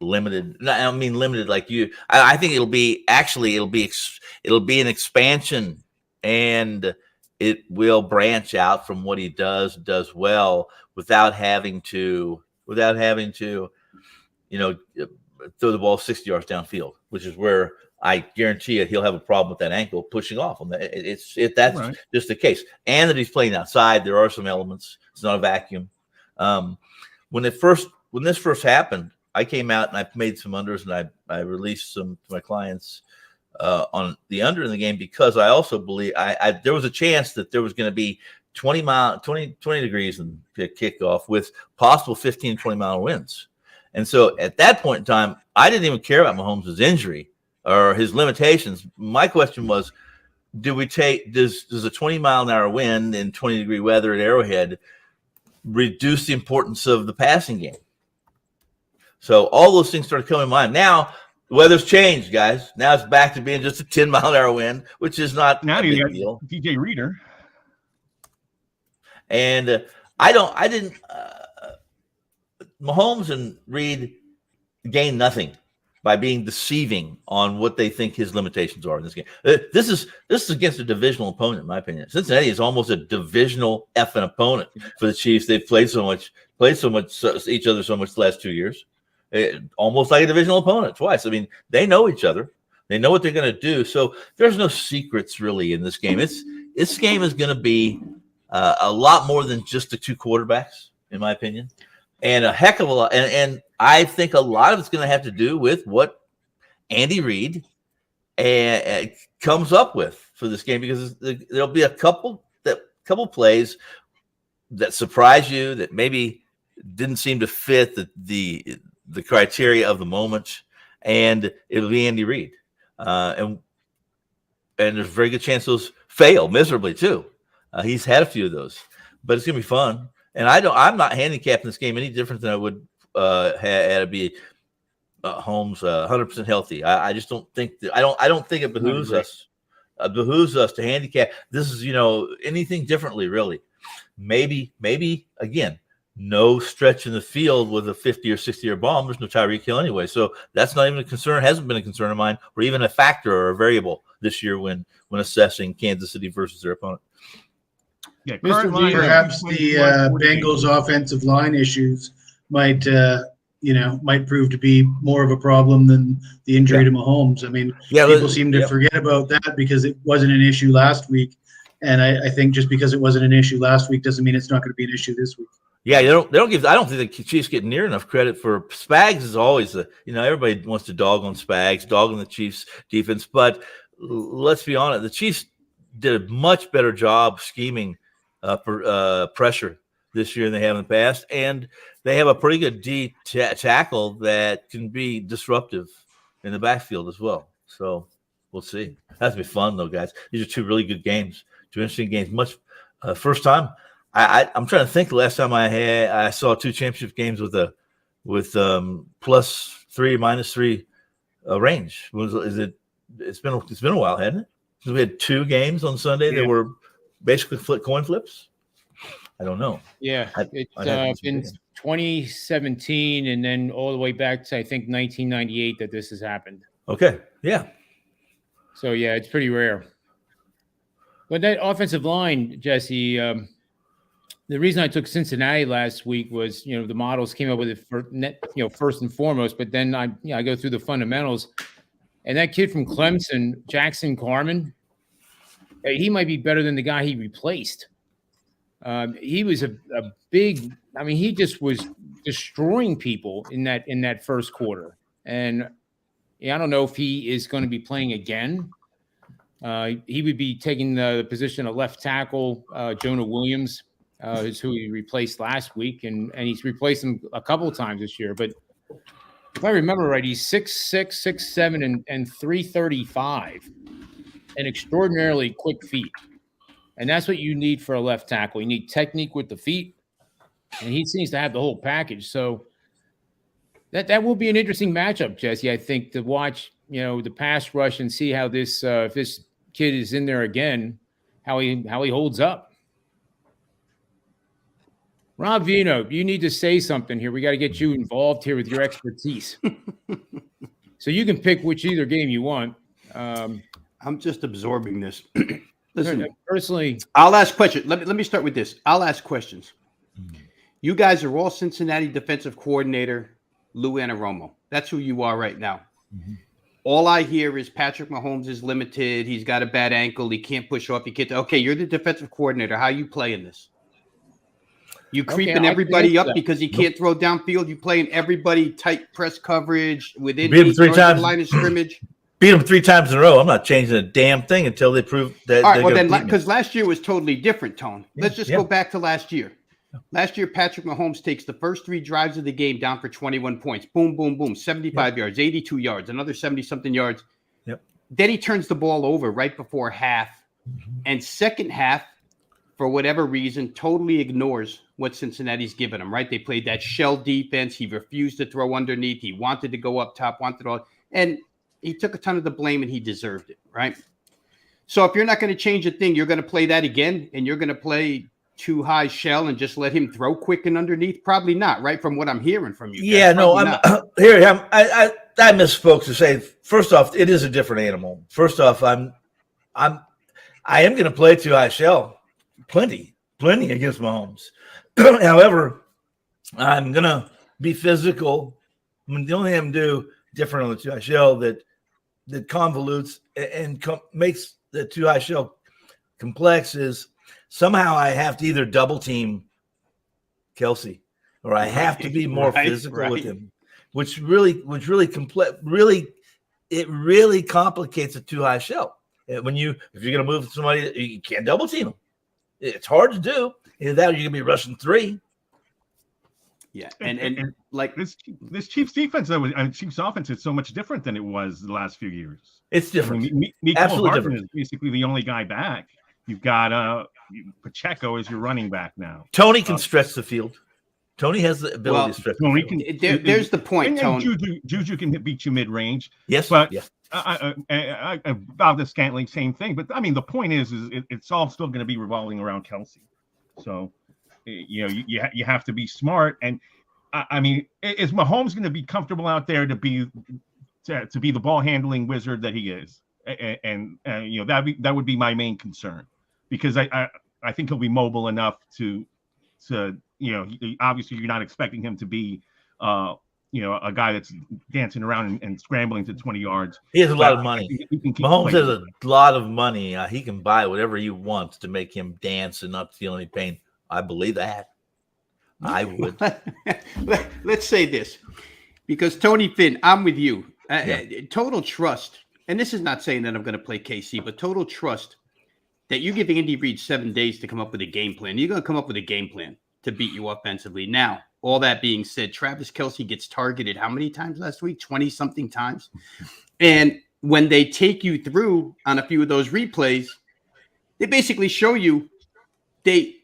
[SPEAKER 5] limited. I don't mean limited like you. I think it'll be an expansion, and it will branch out from what he does well without having to throw the ball 60 yards downfield, which is where I guarantee you he'll have a problem with that ankle pushing off on that. That's right. Just the case, and that he's playing outside. There are some elements. It's not a vacuum. When this first happened, I came out and I made some unders and I released some to my clients on the under in the game because I also believe there was a chance that there was going to be 20 degrees in the kickoff with possible 15, 20-mile winds. And so at that point in time, I didn't even care about Mahomes' injury or his limitations. My question was, does a 20-mile-an-hour wind in 20-degree weather at Arrowhead reduce the importance of the passing game? So all those things started coming to mind. Now the weather's changed, guys. Now it's back to being just a 10-mile-an-hour wind, which is not a big deal.
[SPEAKER 3] DJ Reader.
[SPEAKER 5] And Mahomes and Reid gained nothing by being deceiving on what they think his limitations are in this game. This is against a divisional opponent, in my opinion. Cincinnati is almost a divisional effing opponent for the Chiefs. They've played so much each other so much the last 2 years. Almost like a divisional opponent twice. I mean, they know each other. They know what they're going to do. So there's no secrets really in this game. This game is going to be a lot more than just the two quarterbacks, in my opinion, and a heck of a lot. And I think a lot of it's going to have to do with what Andy Reid comes up with for this game, because there'll be a couple plays that surprise you that maybe didn't seem to fit the criteria of the moment, and it'll be Andy Reid. And there's a very good chance those fail miserably too. He's had a few of those, but it's gonna be fun. And I'm not handicapping this game any different than I would had to be Holmes 100% healthy. I just don't think that. I don't think it behooves us. Behooves us to handicap. This is anything differently really. Maybe again. No stretch in the field with a 50 or 60-yard bomb. There's no Tyreek Hill anyway. So that's not even a concern. Hasn't been a concern of mine or even a factor or a variable this year when assessing Kansas City versus their opponent.
[SPEAKER 3] Yeah,
[SPEAKER 4] perhaps the Bengals offensive line issues might prove to be more of a problem than the injury to Mahomes. I mean, people seem to forget about that because it wasn't an issue last week. And I think just because it wasn't an issue last week doesn't mean it's not going to be an issue this week.
[SPEAKER 5] Yeah, they don't give. I don't think the Chiefs get near enough credit for Spags. Is always everybody wants to dog on Spags, dog on the Chiefs defense, but let's be honest, the Chiefs did a much better job scheming for pressure this year than they have in the past, and they have a pretty good D tackle that can be disruptive in the backfield as well. So we'll see. That's gonna be fun though, guys. These are two really good games, two interesting games. First time. I'm trying to think the last time I saw two championship games with +3, -3 range. It's been a while, hasn't it? So we had two games on Sunday that were basically coin flips. I don't know.
[SPEAKER 1] Yeah, it's been 2017 and then all the way back to I think 1998 that this has happened.
[SPEAKER 5] Okay, yeah.
[SPEAKER 1] So yeah, it's pretty rare. But that offensive line, Jesse. the reason I took Cincinnati last week was, the models came up with it for first and foremost, but then I go through the fundamentals, and that kid from Clemson, Jackson Carman, he might be better than the guy he replaced. He was a big. I mean, he just was destroying people in that first quarter, and I don't know if he is going to be playing again. He would be taking the position of left tackle. Jonah Williams is who he replaced last week, and he's replaced him a couple of times this year. But if I remember right, he's 6'6", 6'7", and 335, and extraordinarily quick feet. And that's what you need for a left tackle. You need technique with the feet, and he seems to have the whole package. So that will be an interesting matchup, Jesse. I think to watch, the pass rush and see how this if this kid is in there again, how he holds up. Rob Vino, you need to say something here. We got to get you involved here with your expertise. So you can pick which either game you want.
[SPEAKER 6] I'm just absorbing this. Listen,
[SPEAKER 1] personally,
[SPEAKER 6] I'll ask questions. Let me start with this. I'll ask questions. You guys are all Cincinnati defensive coordinator Lou Anaromo. That's who you are right now. Mm-hmm. All I hear is Patrick Mahomes is limited. He's got a bad ankle. He can't push off. He can't. Okay, you're the defensive coordinator. How you playing this? You creeping everybody up because he can't throw downfield. You playing everybody tight press coverage within the line of scrimmage.
[SPEAKER 7] Beat them 3 times in a row. I'm not changing a damn thing until they prove that.
[SPEAKER 6] All right, well then, because last year was totally different, Tone. Let's just go back to last year. Last year, Patrick Mahomes takes the first 3 drives of the game down for 21 points. Boom, boom, boom. 75 yards, 82 yards, another 70-something yards.
[SPEAKER 7] Yep.
[SPEAKER 6] Then he turns the ball over right before half. And second half, for whatever reason, totally ignores what Cincinnati's given him, right? They played that shell defense. He refused to throw underneath. He wanted to go up top, wanted all. And he took a ton of the blame, and he deserved it, right? So if you're not going to change a thing, you're going to play that again, and you're going to play too high shell and just let him throw quick and underneath? Probably not, right? From what I'm hearing from you.
[SPEAKER 7] Yeah, no, here I am. I misspoke to say, first off, it is a different animal. First off, I am going to play too high shell, plenty against Mahomes. However, I'm going to be physical. I mean, the only thing I'm do different on the too high shell that convolutes and makes the too high shell complex is somehow I have to either double team Kelsey or I have to be more physical with him, which really complicates a too high shell. If you're going to move somebody, you can't double team them. It's hard to do. Either that or you're going to be rushing 3.
[SPEAKER 6] Yeah, and like
[SPEAKER 3] this Chiefs defense, Chiefs offense is so much different than it was the last few years.
[SPEAKER 7] It's different.
[SPEAKER 3] I mean,
[SPEAKER 7] Absolutely
[SPEAKER 3] Harden
[SPEAKER 7] different.
[SPEAKER 3] is basically the only guy back. You've got Pacheco as your running back now.
[SPEAKER 7] Tony can stretch the field. Tony has the ability to stretch
[SPEAKER 3] Tony
[SPEAKER 7] the field.
[SPEAKER 6] There's the point, Tony.
[SPEAKER 3] Juju can beat you mid-range.
[SPEAKER 7] Yes,
[SPEAKER 3] but
[SPEAKER 7] yeah.
[SPEAKER 3] About the Scantling, same thing. But I mean, the point is it's all still going to be revolving around Kelsey. So, you have to be smart. And I mean, is Mahomes going to be comfortable out there to be the ball handling wizard that he is? And that would be my main concern, because I think he'll be mobile enough to obviously you're not expecting him to be a guy that's dancing around and scrambling to 20 yards.
[SPEAKER 7] He has a lot of money. Mahomes has a lot of money. He can buy whatever he wants to make him dance and not feel any pain. I believe that. I would.
[SPEAKER 6] Let's say this, because Tony Finn, I'm with you. Total trust, and this is not saying that I'm going to play KC, but total trust that you give Andy Reid 7 days to come up with a game plan. You're going to come up with a game plan to beat you offensively. Now, all that being said, Travis Kelce gets targeted how many times last week? 20-something times. And when they take you through on a few of those replays, they basically show you they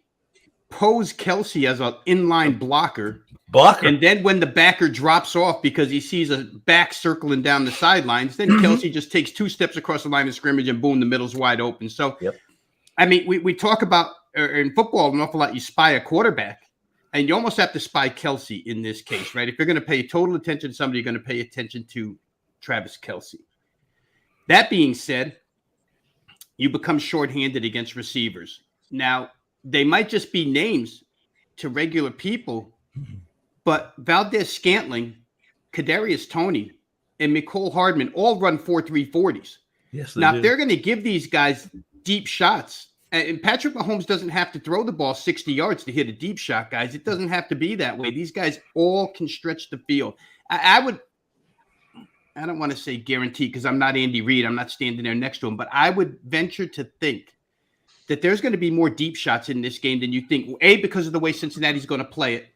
[SPEAKER 6] pose Kelce as an inline blocker. And then when the backer drops off because he sees a back circling down the sidelines, then Kelce just takes 2 steps across the line of scrimmage and boom, the middle's wide open. So, I mean, we talk about in football an awful lot. You spy a quarterback, and you almost have to spy Kelce in this case, right? If you're going to pay total attention to somebody, you're going to pay attention to Travis Kelce. That being said, you become shorthanded against receivers. Now, they might just be names to regular people, but Valdez-Scantling, Kadarius Toney, and Mecole Hardman all run 4.3 40s.
[SPEAKER 7] Yes,
[SPEAKER 6] Now,
[SPEAKER 7] do.
[SPEAKER 6] if they're going to give these guys deep shots, and Patrick Mahomes doesn't have to throw the ball 60 yards to hit a deep shot, guys. It doesn't have to be that way. These guys all can stretch the field. I don't want to say guarantee because I'm not Andy Reid. I'm not standing there next to him, but I would venture to think that there's going to be more deep shots in this game than you think. A, because of the way Cincinnati's going to play it,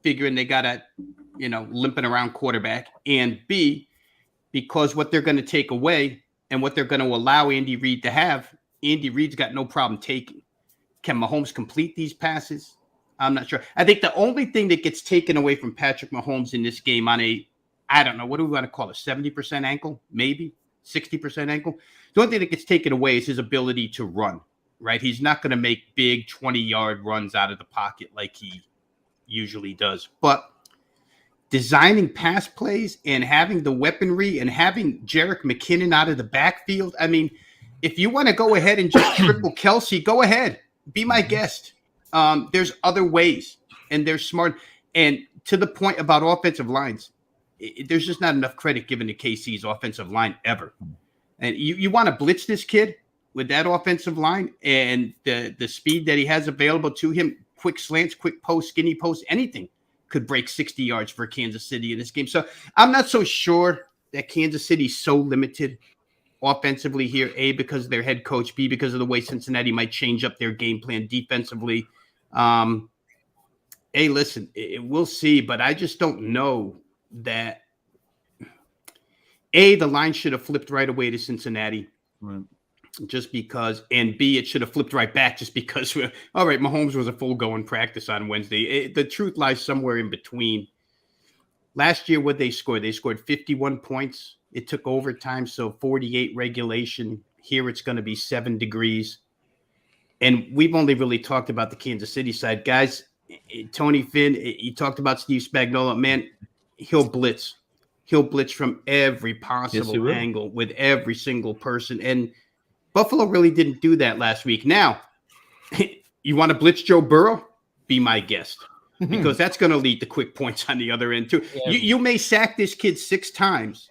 [SPEAKER 6] figuring they got a, limping around quarterback, and B, because what they're going to take away and what they're going to allow Andy Reid to have, Andy Reid's got no problem taking. Can Mahomes complete these passes? I'm not sure. I think the only thing that gets taken away from Patrick Mahomes in this game on a, I don't know, what do we want to call it, 70% ankle, maybe 60% ankle? The only thing that gets taken away is his ability to run, right? He's not going to make big 20-yard runs out of the pocket like he usually does. But designing pass plays and having the weaponry and having Jerick McKinnon out of the backfield, I mean, if you want to go ahead and just triple Kelsey, go ahead. Be my guest. There's other ways, and they're smart. And to the point about offensive lines, there's just not enough credit given to KC's offensive line ever. And you want to blitz this kid with that offensive line and the speed that he has available to him, quick slants, quick posts, skinny posts, anything could break 60 yards for Kansas City in this game. So I'm not so sure that Kansas City's so limited offensively here, A, because of their head coach, B, because of the way Cincinnati might change up their game plan defensively. Listen, we'll see, but I just don't know that, A, the line should have flipped right away to Cincinnati.
[SPEAKER 3] Right.
[SPEAKER 6] Just because, and B, it should have flipped right back just because, all right, Mahomes was a full-going practice on Wednesday. The truth lies somewhere in between. Last year, what they scored? They scored 51 points. It took overtime, so 48 regulation. Here it's going to be 7 degrees. And we've only really talked about the Kansas City side. Guys, Tony Finn, you talked about Steve Spagnuolo. Man, he'll blitz. He'll blitz from every possible angle with every single person. And Buffalo really didn't do that last week. Now, you want to blitz Joe Burrow? Be my guest. Because that's going to lead to quick points on the other end, too. Yeah. You may sack this kid 6 times,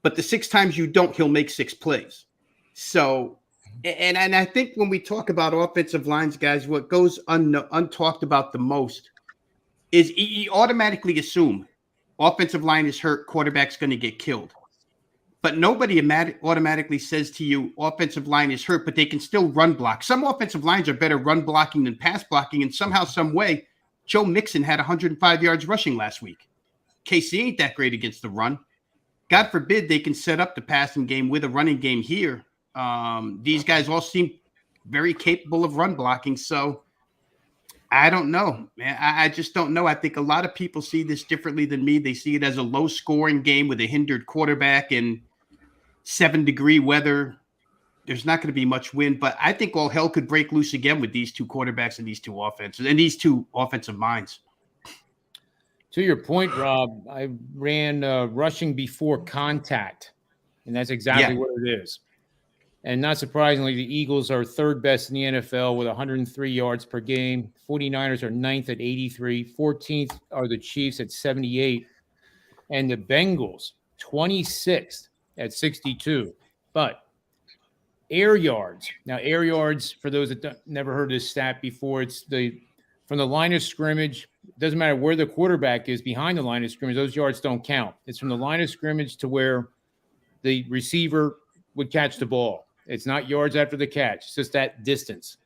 [SPEAKER 6] but the 6 times you don't, he'll make 6 plays. So, and I think when we talk about offensive lines, guys, what goes untalked about the most is you automatically assume offensive line is hurt, quarterback's going to get killed. But nobody automatically says to you, offensive line is hurt, but they can still run block. Some offensive lines are better run blocking than pass blocking, and somehow, some way, Joe Mixon had 105 yards rushing last week. KC ain't that great against the run. God forbid they can set up the passing game with a running game here. These guys all seem very capable of run blocking. So I don't know, man. I just don't know. I think a lot of people see this differently than me. They see it as a low-scoring game with a hindered quarterback and 7-degree weather. There's not going to be much wind, but I think all hell could break loose again with these 2 quarterbacks and these 2 offenses and these 2 offensive minds.
[SPEAKER 1] To your point, Rob, I ran rushing before contact, and that's exactly what it is. And not surprisingly, the Eagles are 3rd best in the NFL with 103 yards per game. 49ers are 9th at 83. 14th are the Chiefs at 78. And the Bengals, 26th at 62. But air yards. Now, air yards, for those that never heard this stat before, it's from the line of scrimmage. It doesn't matter where the quarterback is behind the line of scrimmage. Those yards don't count. It's from the line of scrimmage to where the receiver would catch the ball. It's not yards after the catch. It's just that distance.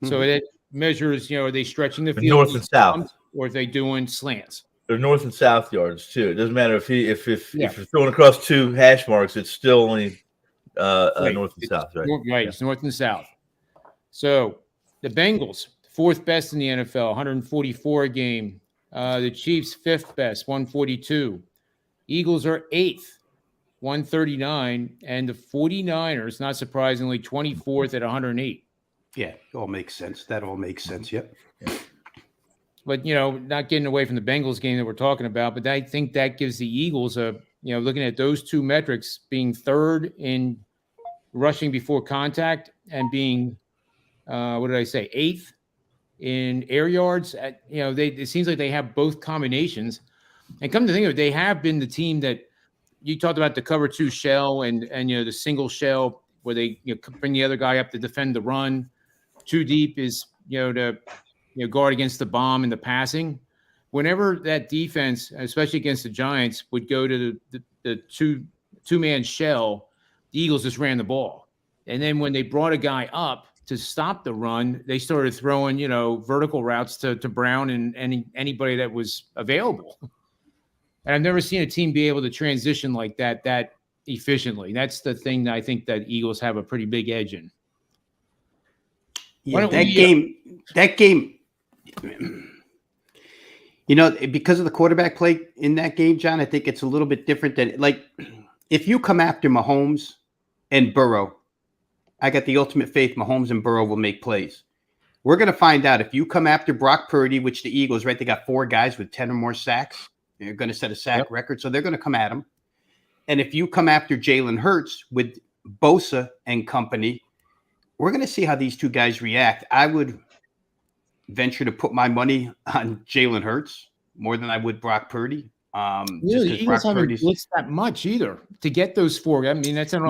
[SPEAKER 1] Mm-hmm. So it measures, are they stretching the field
[SPEAKER 7] north and south,
[SPEAKER 1] or are they doing slants?
[SPEAKER 7] They're north and south yards too. It doesn't matter if you're throwing across 2 hash marks, it's still only north and south, right?
[SPEAKER 1] Right, it's north and south. So the Bengals, 4th best in the NFL, 144 a game. The Chiefs, 5th best, 142. Eagles are 8th, 139. And the 49ers, not surprisingly, 24th at 108.
[SPEAKER 6] Yeah, it all makes sense. That all makes sense, yep.
[SPEAKER 1] But, not getting away from the Bengals game that we're talking about, but I think that gives the Eagles looking at those 2 metrics, being 3rd in rushing before contact and being, 8th in air yards. It seems like they have both combinations. And come to think of it, they have been the team that you talked about, the cover 2 shell and the single shell where they bring the other guy up to defend the run. 2 deep is to guard against the bomb and the passing. Whenever that defense, especially against the Giants, would go to the two-man shell, the Eagles just ran the ball. And then when they brought a guy up to stop the run, they started throwing, vertical routes to Brown and anybody that was available. And I've never seen a team be able to transition like that efficiently. That's the thing that I think that Eagles have a pretty big edge in.
[SPEAKER 6] Yeah, that game, because of the quarterback play in that game, John, I think it's a little bit different than if you come after Mahomes and Burrow, I got the ultimate faith Mahomes and Burrow will make plays. We're going to find out if you come after Brock Purdy, which the Eagles, right, they got 4 guys with 10 or more sacks. They're going to set a sack record, so they're going to come at him. And if you come after Jalen Hurts with Bosa and company, we're going to see how these 2 guys react. I would venture to put my money on Jalen Hurts more than I would Brock Purdy.
[SPEAKER 1] The Eagles haven't blitzed that much either to get those 4. I mean, that's an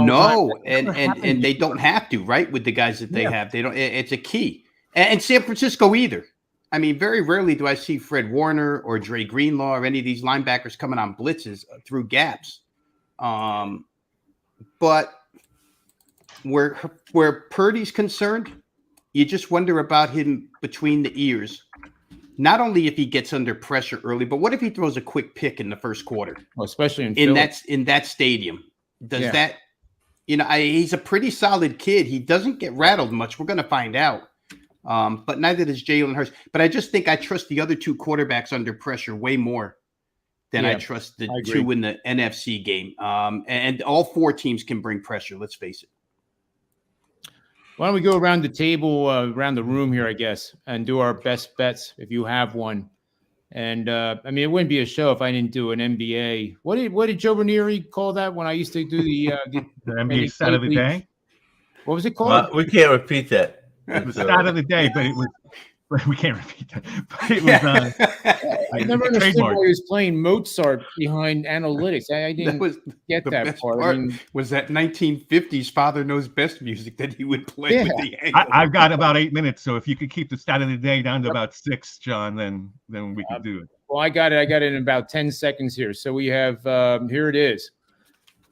[SPEAKER 6] and they don't have to, right? With the guys that they have, they don't. It's a key, and San Francisco either. I mean, very rarely do I see Fred Warner or Dre Greenlaw or any of these linebackers coming on blitzes through gaps. But where Purdy's concerned, you just wonder about him between the ears. Not only if he gets under pressure early, but what if he throws a quick pick in the first quarter?
[SPEAKER 1] Well, especially
[SPEAKER 6] in that stadium. Does that? He's a pretty solid kid. He doesn't get rattled much. We're going to find out. But neither does Jalen Hurts. But I just think I trust the other 2 quarterbacks under pressure way more than I trust the 2 in the NFC game. And all 4 teams can bring pressure. Let's face it.
[SPEAKER 1] Why don't we go around the table, around the room here, I guess, and do our best bets if you have one. And it wouldn't be a show if I didn't do an NBA. What did Joe Ranieri call that when I used to do the
[SPEAKER 3] NBA stat of the day?
[SPEAKER 1] What was it called?
[SPEAKER 5] We can't repeat that.
[SPEAKER 3] It was stat of the day, but it was. We can't repeat that. But it was.
[SPEAKER 1] I never understood why he was playing Mozart behind analytics. I didn't get that part. I mean,
[SPEAKER 6] was that 1950s Father Knows Best music that he would play with the angle.
[SPEAKER 3] I've got about 8 minutes, so if you could keep the stat of the day down to about 6, John, then we could do it.
[SPEAKER 1] Well, I got it in about 10 seconds here. So we have here it is.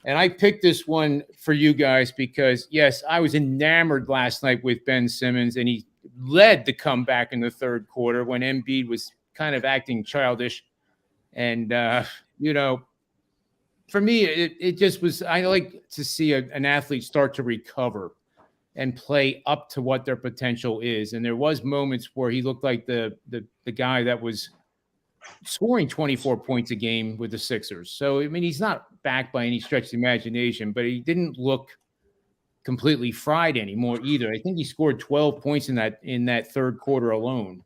[SPEAKER 1] And I picked this one for you guys because, yes, I was enamored last night with Ben Simmons, and he led the comeback in the third quarter when Embiid was kind of acting childish. And, for me, it just was – I like to see an athlete start to recover and play up to what their potential is. And there was moments where he looked like the guy that was scoring 24 points a game with the Sixers. So, I mean, he's not back by any stretch of the imagination, but he didn't look completely fried anymore either. I think he scored 12 points in that third quarter alone.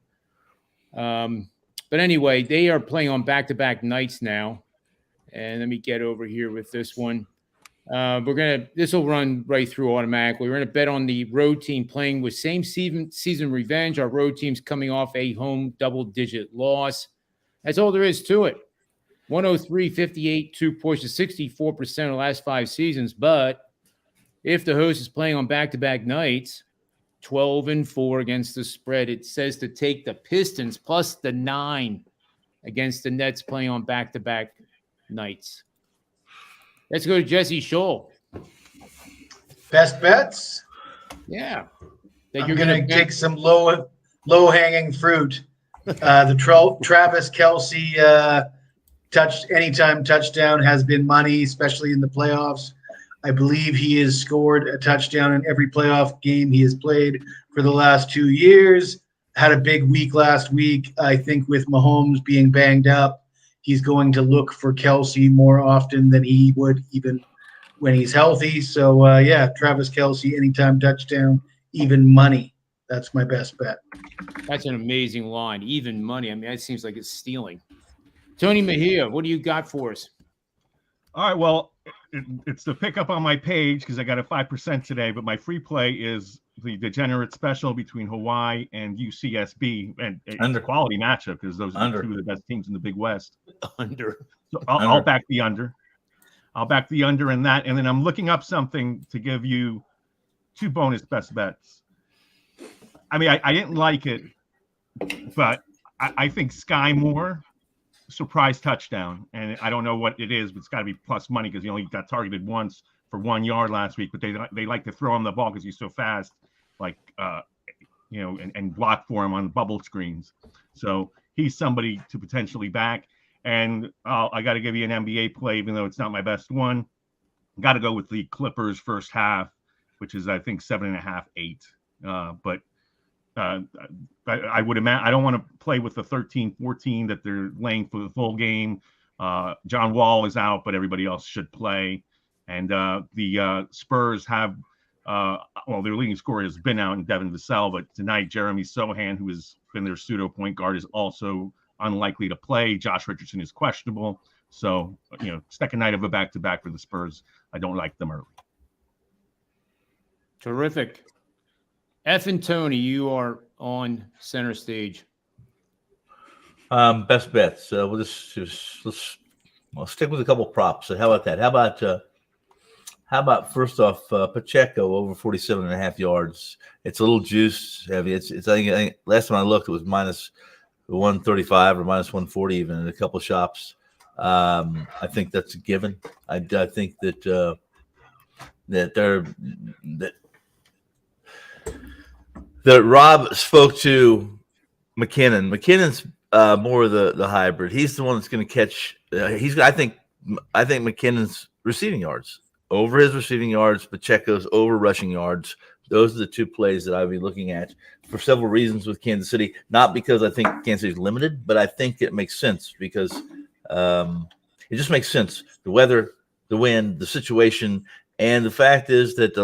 [SPEAKER 1] But anyway, they are playing on back-to-back nights now. And let me get over here with this one. This will run right through automatically. We're going to bet on the road team playing with same season revenge. Our road team's coming off a home double-digit loss. That's all there is to it. 103, 58, 2 pushes, 64% of the last 5 seasons. But if the host is playing on back-to-back nights, 12-4 against the spread, it says to take the Pistons plus the 9 against the Nets playing on back-to-back nights. Let's go to Jesse Schule.
[SPEAKER 4] Best bets?
[SPEAKER 1] Yeah.
[SPEAKER 4] I'm going to take some low-hanging fruit. The Travis Kelce anytime touchdown has been money, especially in the playoffs. I believe he has scored a touchdown in every playoff game he has played for the last 2 years. Had a big week last week. I think with Mahomes being banged up, he's going to look for Kelce more often than he would even when he's healthy. So, Travis Kelce, anytime touchdown, even money. That's my best bet.
[SPEAKER 1] That's an amazing line. Even money. I mean, that seems like it's stealing. Tony Mejia, what do you got for us?
[SPEAKER 3] All right, well, it's the pickup on my page because I got a 5% today, but my free play is the degenerate special between Hawaii and UCSB, and it's
[SPEAKER 5] Under.
[SPEAKER 3] a quality matchup because those are
[SPEAKER 5] Under.
[SPEAKER 3] two of the best teams in the Big West.
[SPEAKER 1] Under.
[SPEAKER 3] So I'll back the under. I'll back the under in that, and then I'm looking up something to give you 2 bonus best bets. I mean, I didn't like it, but I think Sky Moore surprise touchdown, and I don't know what it is, but it's got to be plus money because he only got targeted once for 1 yard last week. But they like to throw him the ball because he's so fast, like and block for him on bubble screens. So he's somebody to potentially back. And I got to give you an NBA play, even though it's not my best one. Got to go with the Clippers first half, which is I think 7.5, 8. But I would imagine I don't want to play with the 13-14 that they're laying for the full game. John Wall is out, but everybody else should play. And the Spurs have, their leading scorer has been out in Devin Vassell, but tonight Jeremy Sohan, who has been their pseudo point guard, is also unlikely to play. Josh Richardson is questionable. So, second night of a back-to-back for the Spurs. I don't like them early.
[SPEAKER 1] Terrific. F and Tony, you are on center stage.
[SPEAKER 5] Best bets. We'll I'll stick with a couple props. So how about that? How about first off, Pacheco over 47.5 yards. It's a little juice heavy. It's I think last time I looked, it was minus 135 or minus 140 even in a couple shops. I think that's a given. I think that Rob spoke to McKinnon. McKinnon's more of the hybrid. He's the one that's going to catch. I think McKinnon's receiving yards over his receiving yards. Pacheco's over rushing yards. Those are the 2 plays that I'll be looking at for several reasons with Kansas City. Not because I think Kansas City's limited, but I think it makes sense because it just makes sense. The weather, the wind, the situation, and the fact is that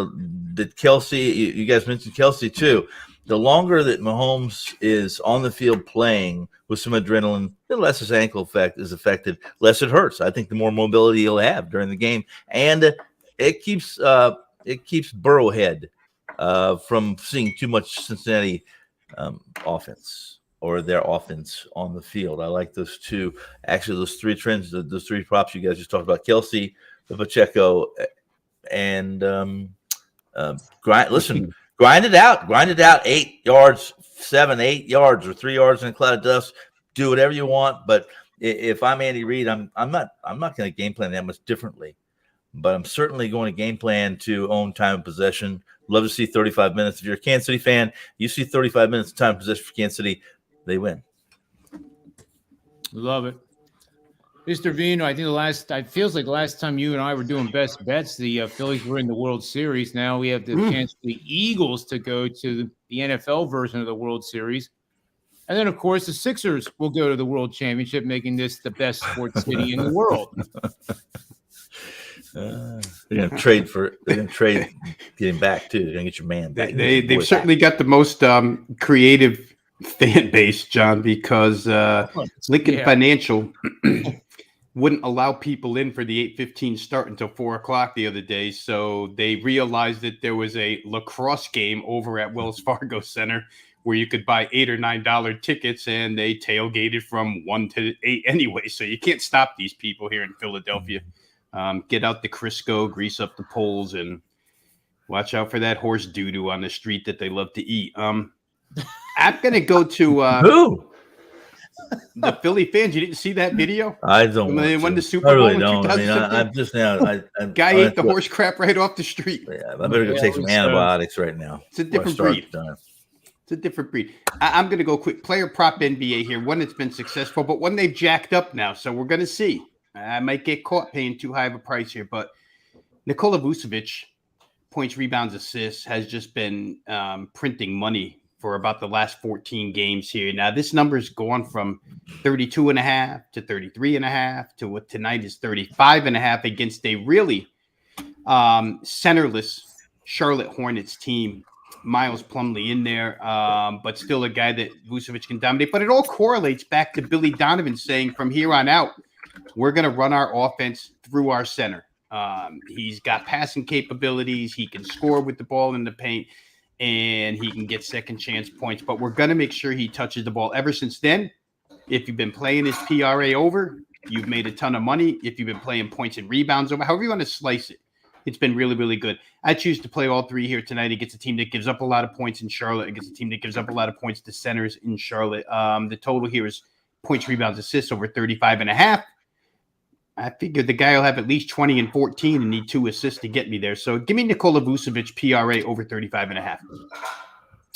[SPEAKER 5] that Kelsey, you guys mentioned Kelsey too. The longer that Mahomes is on the field playing with some adrenaline, the less his ankle is affected, less it hurts. I think the more mobility he'll have during the game, and it keeps Burrowhead from seeing too much Cincinnati offense or their offense on the field. I like those 2. Actually, those 3 trends, those 3 props you guys just talked about: Kelsey, the Pacheco, and grind it out 8 yards, 7, 8 yards, or 3 yards in a cloud of dust. Do whatever you want. But if I'm Andy Reid, I'm not going to game plan that much differently. But I'm certainly going to game plan to own time of possession. Love to see 35 minutes. If you're a Kansas City fan, you see 35 minutes of time of possession for Kansas City, they win.
[SPEAKER 1] Love it. Mr. Vino, I think it feels like the last time you and I were doing best bets, the Phillies were in the World Series. Now we have the chance for the Eagles to go to the NFL version of the World Series. And then, of course, the Sixers will go to the World Championship, making this the best sports city in the world.
[SPEAKER 5] They're going to trade getting back, too. They're going to get your man back.
[SPEAKER 6] They've certainly got the most creative fan base, John, because Lincoln Financial wouldn't allow people in for the 8:15 start until 4 o'clock the other day. So they realized that there was a lacrosse game over at Wells Fargo Center where you could buy $8 or $9 tickets, and they tailgated from 1 to 8 anyway. So you can't stop these people here in Philadelphia. Get out the Crisco, grease up the poles, and watch out for that horse doo-doo on the street that they love to eat. I'm going to go to
[SPEAKER 5] who?
[SPEAKER 6] The Philly fans. You didn't see that video?
[SPEAKER 5] I don't.
[SPEAKER 6] When they won the Super
[SPEAKER 5] I
[SPEAKER 6] Bowl
[SPEAKER 5] really
[SPEAKER 6] in
[SPEAKER 5] don't.
[SPEAKER 6] 2017?
[SPEAKER 5] I'm just now.
[SPEAKER 6] Guy ate the horse crap right off the street.
[SPEAKER 5] Yeah, I better go take some antibiotics right now.
[SPEAKER 6] It's a different breed. It's a different breed. I'm going to go quick. Player prop NBA here. One that's been successful, but one they've jacked up now. So we're going to see. I might get caught paying too high of a price here, but Nikola Vucevic, points, rebounds, assists, has just been printing money for about the last 14 games here. Now, this number is going from 32.5 to 33.5 to what tonight is 35.5 against a really centerless Charlotte Hornets team. Miles Plumlee in there, but still a guy that Vucevic can dominate. But it all correlates back to Billy Donovan saying from here on out, we're going to run our offense through our center. He's got passing capabilities. He can score with the ball in the paint. and he can get second chance points. But we're going to make sure he touches the ball. Ever since then, if you've been playing his PRA over, you've made a ton of money. If you've been playing points and rebounds over, however you want to slice it, it's been really, really good. I choose to play all three here tonight. He gets a team that gives up a lot of points in Charlotte. It gets a team that gives up a lot of points to centers in Charlotte. The total here is points, rebounds, assists over 35.5. I figured the guy will have at least 20 and 14 and need 2 assists to get me there. So give me Nikola Vucevic PRA over 35.5.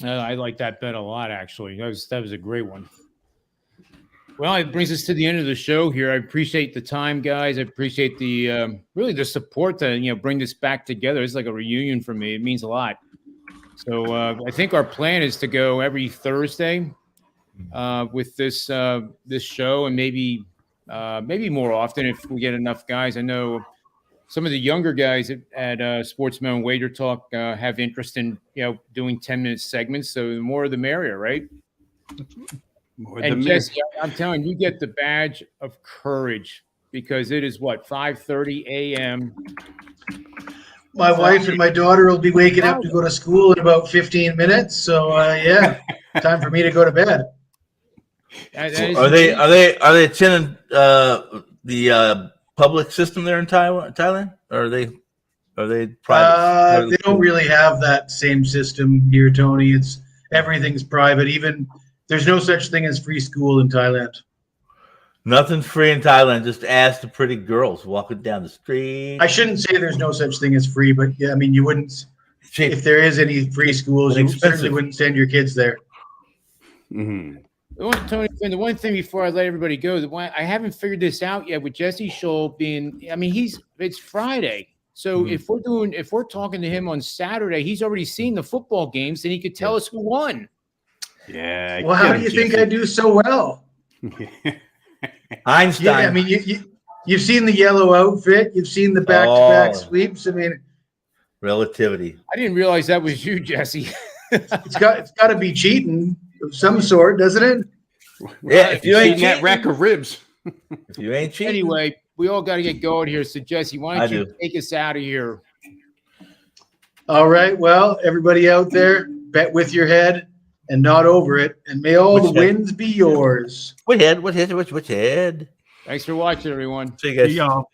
[SPEAKER 1] I like that bet a lot, actually. That was a great one. Well, it brings us to the end of the show here. I appreciate the time, guys. I appreciate the really the support to bring this back together. It's like a reunion for me. It means a lot. So I think our plan is to go every Thursday with this show, and maybe more often if we get enough guys. I know some of the younger guys at SportsMemo and WagerTalk have interest in doing 10-minute segments. So the more the merrier, right? And Jesse, I'm telling you, get the badge of courage because it is 5:30 a.m.
[SPEAKER 4] My wife and my daughter will be waking up to go to school in about 15 minutes. So time for me to go to bed.
[SPEAKER 7] Are they attending the public system there in Thailand? Or are they private?
[SPEAKER 4] They don't really have that same system here, Tony. Everything's private. Even there's no such thing as free school in Thailand.
[SPEAKER 7] Nothing's free in Thailand. Just ask the pretty girls walking down the street.
[SPEAKER 4] I shouldn't say there's no such thing as free, but yeah, I mean, you wouldn't. If there is any free schools, you certainly wouldn't send your kids there.
[SPEAKER 6] Mm-hmm.
[SPEAKER 1] Tony, the one thing before I let everybody go, I haven't figured this out yet with Jesse Schule being. I mean, it's Friday, so if we're talking to him on Saturday, he's already seen the football games, and he could tell us who won.
[SPEAKER 6] Yeah.
[SPEAKER 4] Well, how do you think I do so well?
[SPEAKER 7] Einstein.
[SPEAKER 4] Yeah, I mean, you've seen the yellow outfit, you've seen the back-to-back sweeps. I mean,
[SPEAKER 7] relativity.
[SPEAKER 1] I didn't realize that was you, Jesse.
[SPEAKER 4] it's got to be cheating of some sort, doesn't it?
[SPEAKER 7] Yeah, if you ain't
[SPEAKER 6] that rack of ribs.
[SPEAKER 7] If you ain't cheating.
[SPEAKER 1] Anyway, we all got to get going here. So, Jesse, why don't you take us out of here?
[SPEAKER 4] All right. Well, everybody out there, bet with your head and not over it, and may all the wins be yours.
[SPEAKER 7] Which head? Which head?
[SPEAKER 1] Thanks for watching, everyone.
[SPEAKER 7] See you guys.
[SPEAKER 3] See y'all.